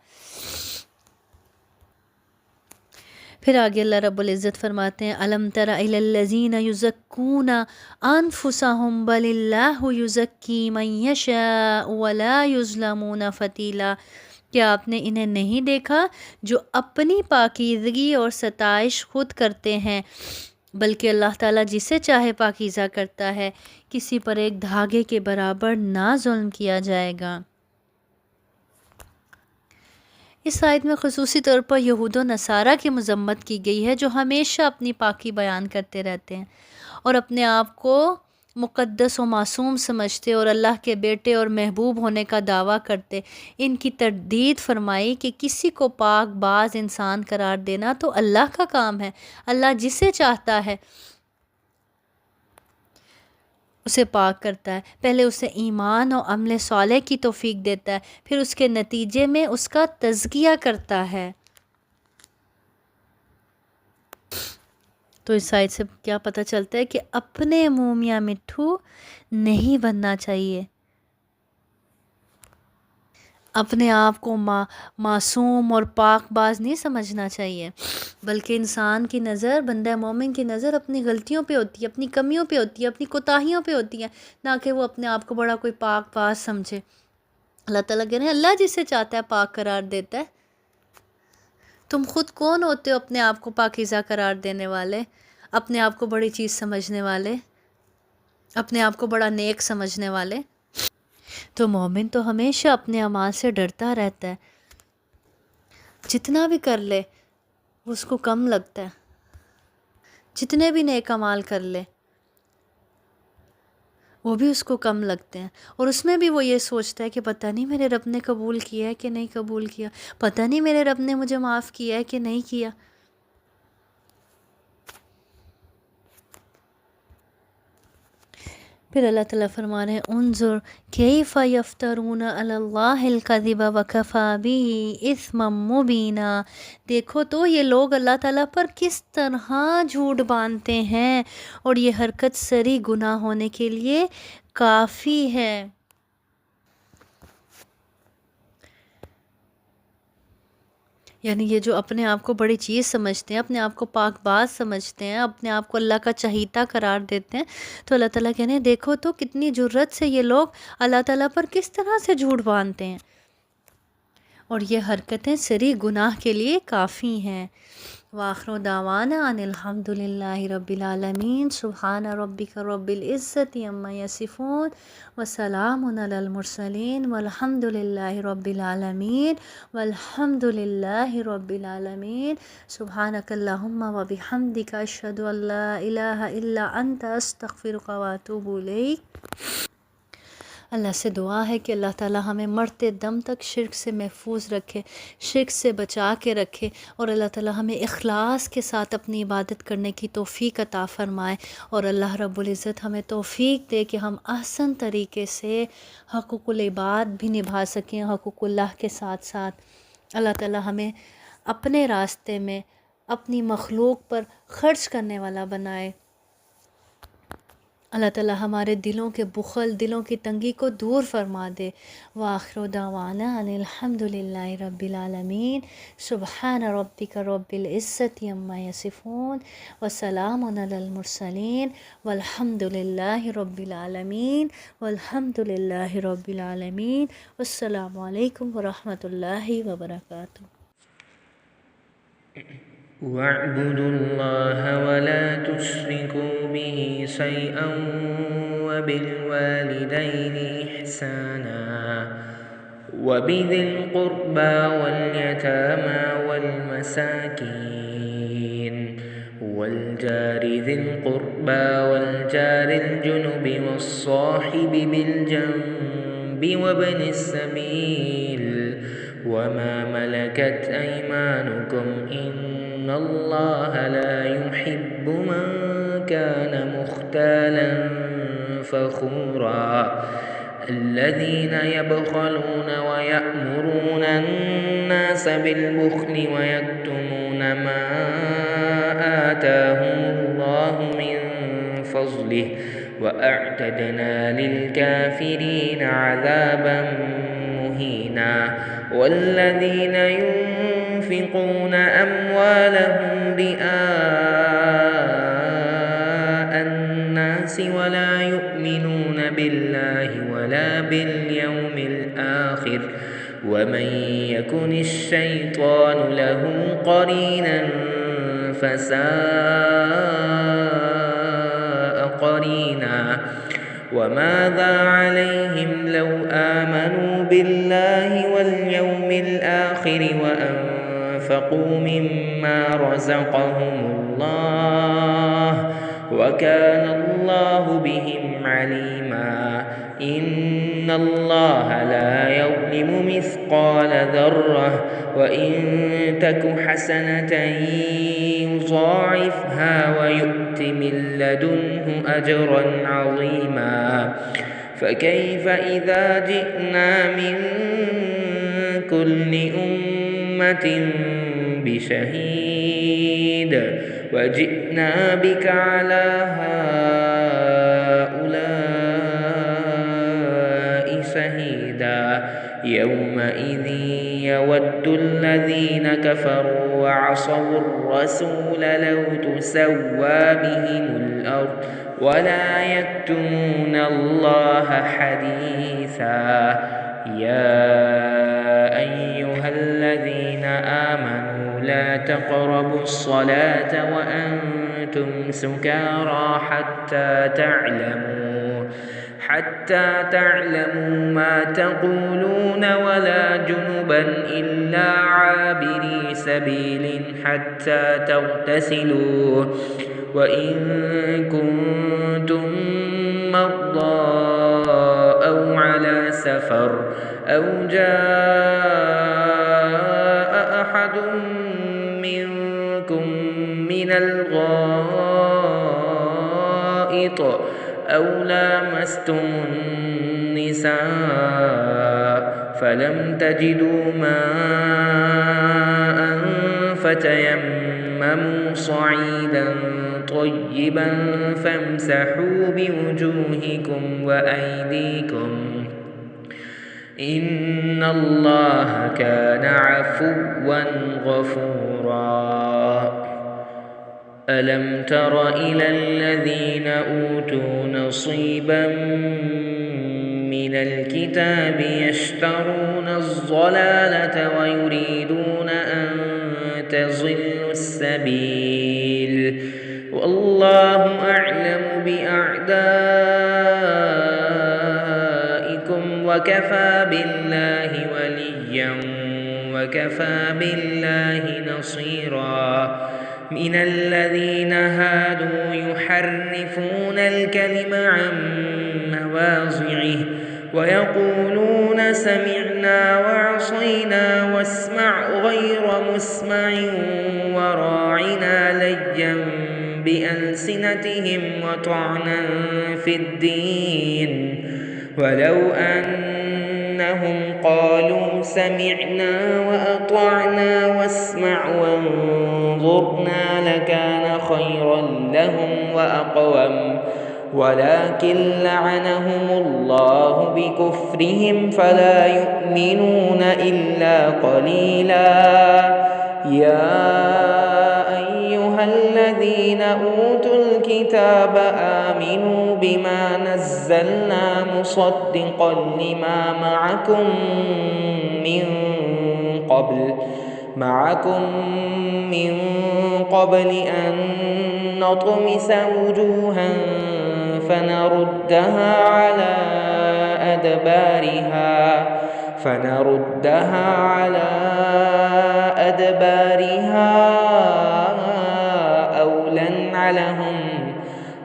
پھر آگے اللہ رب العزت فرماتے ہیں، الم تر الی الذین یزکون انفسہم بل اللہ یزکی من یشاء ولا یظلمون فتیلا۔ کیا آپ نے انہیں نہیں دیکھا جو اپنی پاکیزگی اور ستائش خود کرتے ہیں، بلکہ اللہ تعالیٰ جسے چاہے پاکیزہ کرتا ہے، کسی پر ایک دھاگے کے برابر نہ ظلم کیا جائے گا۔ اس آیت میں خصوصی طور پر یہود و نصارہ کی مذمت کی گئی ہے، جو ہمیشہ اپنی پاکی بیان کرتے رہتے ہیں اور اپنے آپ کو مقدس و معصوم سمجھتے اور اللہ کے بیٹے اور محبوب ہونے کا دعویٰ کرتے۔ ان کی تردید فرمائی کہ کسی کو پاک باز انسان قرار دینا تو اللہ کا کام ہے، اللہ جسے چاہتا ہے اسے پاک کرتا ہے، پہلے اسے ایمان و عمل صالح کی توفیق دیتا ہے، پھر اس کے نتیجے میں اس کا تزکیہ کرتا ہے۔ تو اس آیت سے کیا پتہ چلتا ہے کہ اپنے منہ میاں مٹھو نہیں بننا چاہیے، اپنے آپ کو معصوم اور پاک باز نہیں سمجھنا چاہیے، بلکہ انسان کی نظر، بندہ مومن کی نظر اپنی غلطیوں پہ ہوتی ہے، اپنی کمیوں پہ ہوتی ہے، اپنی کوتاہیوں پہ ہوتی ہے، نہ کہ وہ اپنے آپ کو بڑا کوئی پاک باز سمجھے۔ اللہ تعالیٰ کہہ رہے ہیں اللہ جسے چاہتا ہے پاک قرار دیتا ہے۔ تم خود کون ہوتے ہو اپنے آپ کو پاکیزہ قرار دینے والے، اپنے آپ کو بڑی چیز سمجھنے والے، اپنے آپ کو بڑا نیک سمجھنے والے؟ تو مومن تو ہمیشہ اپنے اعمال سے ڈرتا رہتا ہے، جتنا بھی کر لے وہ اس کو کم لگتا ہے، جتنے بھی نیک اعمال کر لے وہ بھی اس کو کم لگتے ہیں، اور اس میں بھی وہ یہ سوچتا ہے کہ پتہ نہیں میرے رب نے قبول کیا ہے کہ نہیں قبول کیا، پتہ نہیں میرے رب نے مجھے معاف کیا ہے کہ نہیں کیا۔ پھر اللہ تعالیٰ فرما رہے ہیں انظر کیف یفترون علی اللہ الکذب وکفی بہ اثما مبینا، دیکھو تو یہ لوگ اللہ تعالیٰ پر کس طرح جھوٹ باندھتے ہیں، اور یہ حرکت سری گناہ ہونے کے لیے کافی ہے۔ یعنی یہ جو اپنے آپ کو بڑی چیز سمجھتے ہیں، اپنے آپ کو پاک باز سمجھتے ہیں، اپنے آپ کو اللہ کا چہیتا قرار دیتے ہیں، تو اللہ تعالیٰ کہنے دیکھو تو کتنی جرت سے یہ لوگ اللہ تعالیٰ پر کس طرح سے جھوٹ باندھتے ہیں، اور یہ حرکتیں سری گناہ کے لیے کافی ہیں۔ وآخر دعوانا ان الحمد للہ رب العالمین، سبحان ربک رب العزت عما یصفون وسلام علی المرسلین والحمد للہ رب العالمین والحمد للہ رب العالمین، سبحانک اللہم وبحمدک اشہد ان لا الہ الا انت استغفرک واتوب الیک۔ اللہ سے دعا ہے کہ اللہ تعالیٰ ہمیں مرتے دم تک شرک سے محفوظ رکھے، شرک سے بچا کے رکھے، اور اللہ تعالیٰ ہمیں اخلاص کے ساتھ اپنی عبادت کرنے کی توفیق عطا فرمائے، اور اللہ رب العزت ہمیں توفیق دے کہ ہم احسن طریقے سے حقوق العباد بھی نبھا سکیں، حقوق اللہ کے ساتھ ساتھ۔ اللہ تعالیٰ ہمیں اپنے راستے میں اپنی مخلوق پر خرچ کرنے والا بنائے۔ اللہ تعالیٰ ہمارے دلوں کے بخل، دلوں کی تنگی کو دور فرما دے۔ وآخر دعوانا ان الحمد للہ رب العالمین، سبحان ربک رب العزت عما یصفون وسلام علی المرسلین والحمد للہ رب العالمین والحمد للہ رب العالمین، والسلام علیکم ورحمۃ اللہ وبرکاتہ۔ واعبدوا الله ولا تشركوا به شيئا وبالوالدين إحسانا وبذي القربى واليتامى والمساكين والجار ذي القربى والجار الجنب والصاحب بالجنب وابن السبيل وما ملكت أيمانكم إن الله لا يحب من كان مختالا فخورا الذين يبخلون ويأمرون الناس بالبخل ويكتمون ما آتاهم الله من فضله وأعتدنا للكافرين عذابا مهينا والذين ينفقون أموالهم رئاء الناس ولا يؤمنون بالله ولا باليوم الآخر ومن يكن الشيطان له قرينا فساء قرينا وماذا عليهم لو آمنوا بالله واليوم الآخر وأنفقوا مما رزقهم الله وكان الله بهم عليما إن الله لا يظلم مثقال ذرة وإن تك حسنة يضاعفها ويؤت من لدنه أجرا عظيما فكيف إذا جئنا من كل أمة بشهيد وجئنا بك على هؤلاء شهيدا يومئذ يود الذين كفروا وعصوا الرسول لو تسوى بهم الأرض ولا يكتمون الله حديثا يا أيها الذين آمنوا لا تقربوا الصلاة وأنتم سكارى حتى تعلموا ما تقولون ولا جنبا إلا عابري سبيل حتى تغتسلوا وإن كنتم مرضى أو على سفر أو جاء أحد منكم من الغائط أو لامستم النساء فلم تجدوا ماء فتيمموا صعيدا طيبا فامسحوا بوجوهكم وأيديكم إن الله كان عفوا غفورا ألم تر إلى الذين أوتوا نصيبا من الكتاب يشترون الضلالة ويريدون أن تضلوا السبيل والله أعلم بأعدائكم وكفى بالله وليا وكفى بالله نصيرا من الذين هادوا يحرفون الكلم عن مواضعه ويقولون سمعنا وعصينا واسمع غير مسمع وراعنا ليا بألسنتهم وطعنا في الدين ولو أنهم قالوا سمعنا وأطعنا واسمع وانظرنا لكان خيرا لهم وأقوم ولكن لعنهم الله بكفرهم فلا يؤمنون إلا قليلا يا أيها الذين أوتوا الكتاب آمنوا بما نزلنا مصدقا لما معكم من قبل أن نطمس وجوها فنردها على أدبارها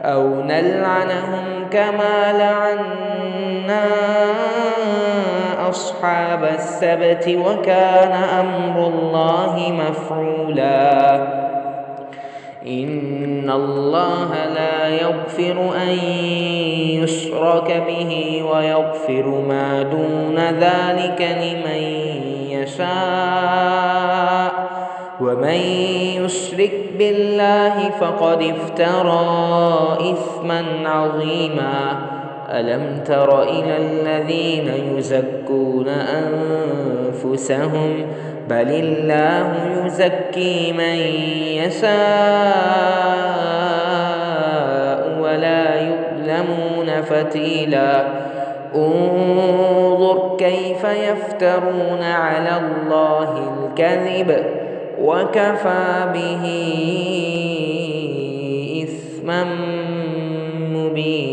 أو نلعنهم كما لعنا أصحاب السبت وكان أمر الله مفعولا إن الله لا يغفر أن يشرك به ويغفر ما دون ذلك لمن يشاء ومن يشرك بالله فقد افترى إثما عظيما ألم تر إلى الذين يزكون أنفسهم بل الله يزكي من يشاء ولا يظلمون فتيلا انظر كيف يفترون على الله الكذب وكفى به إثما مبينا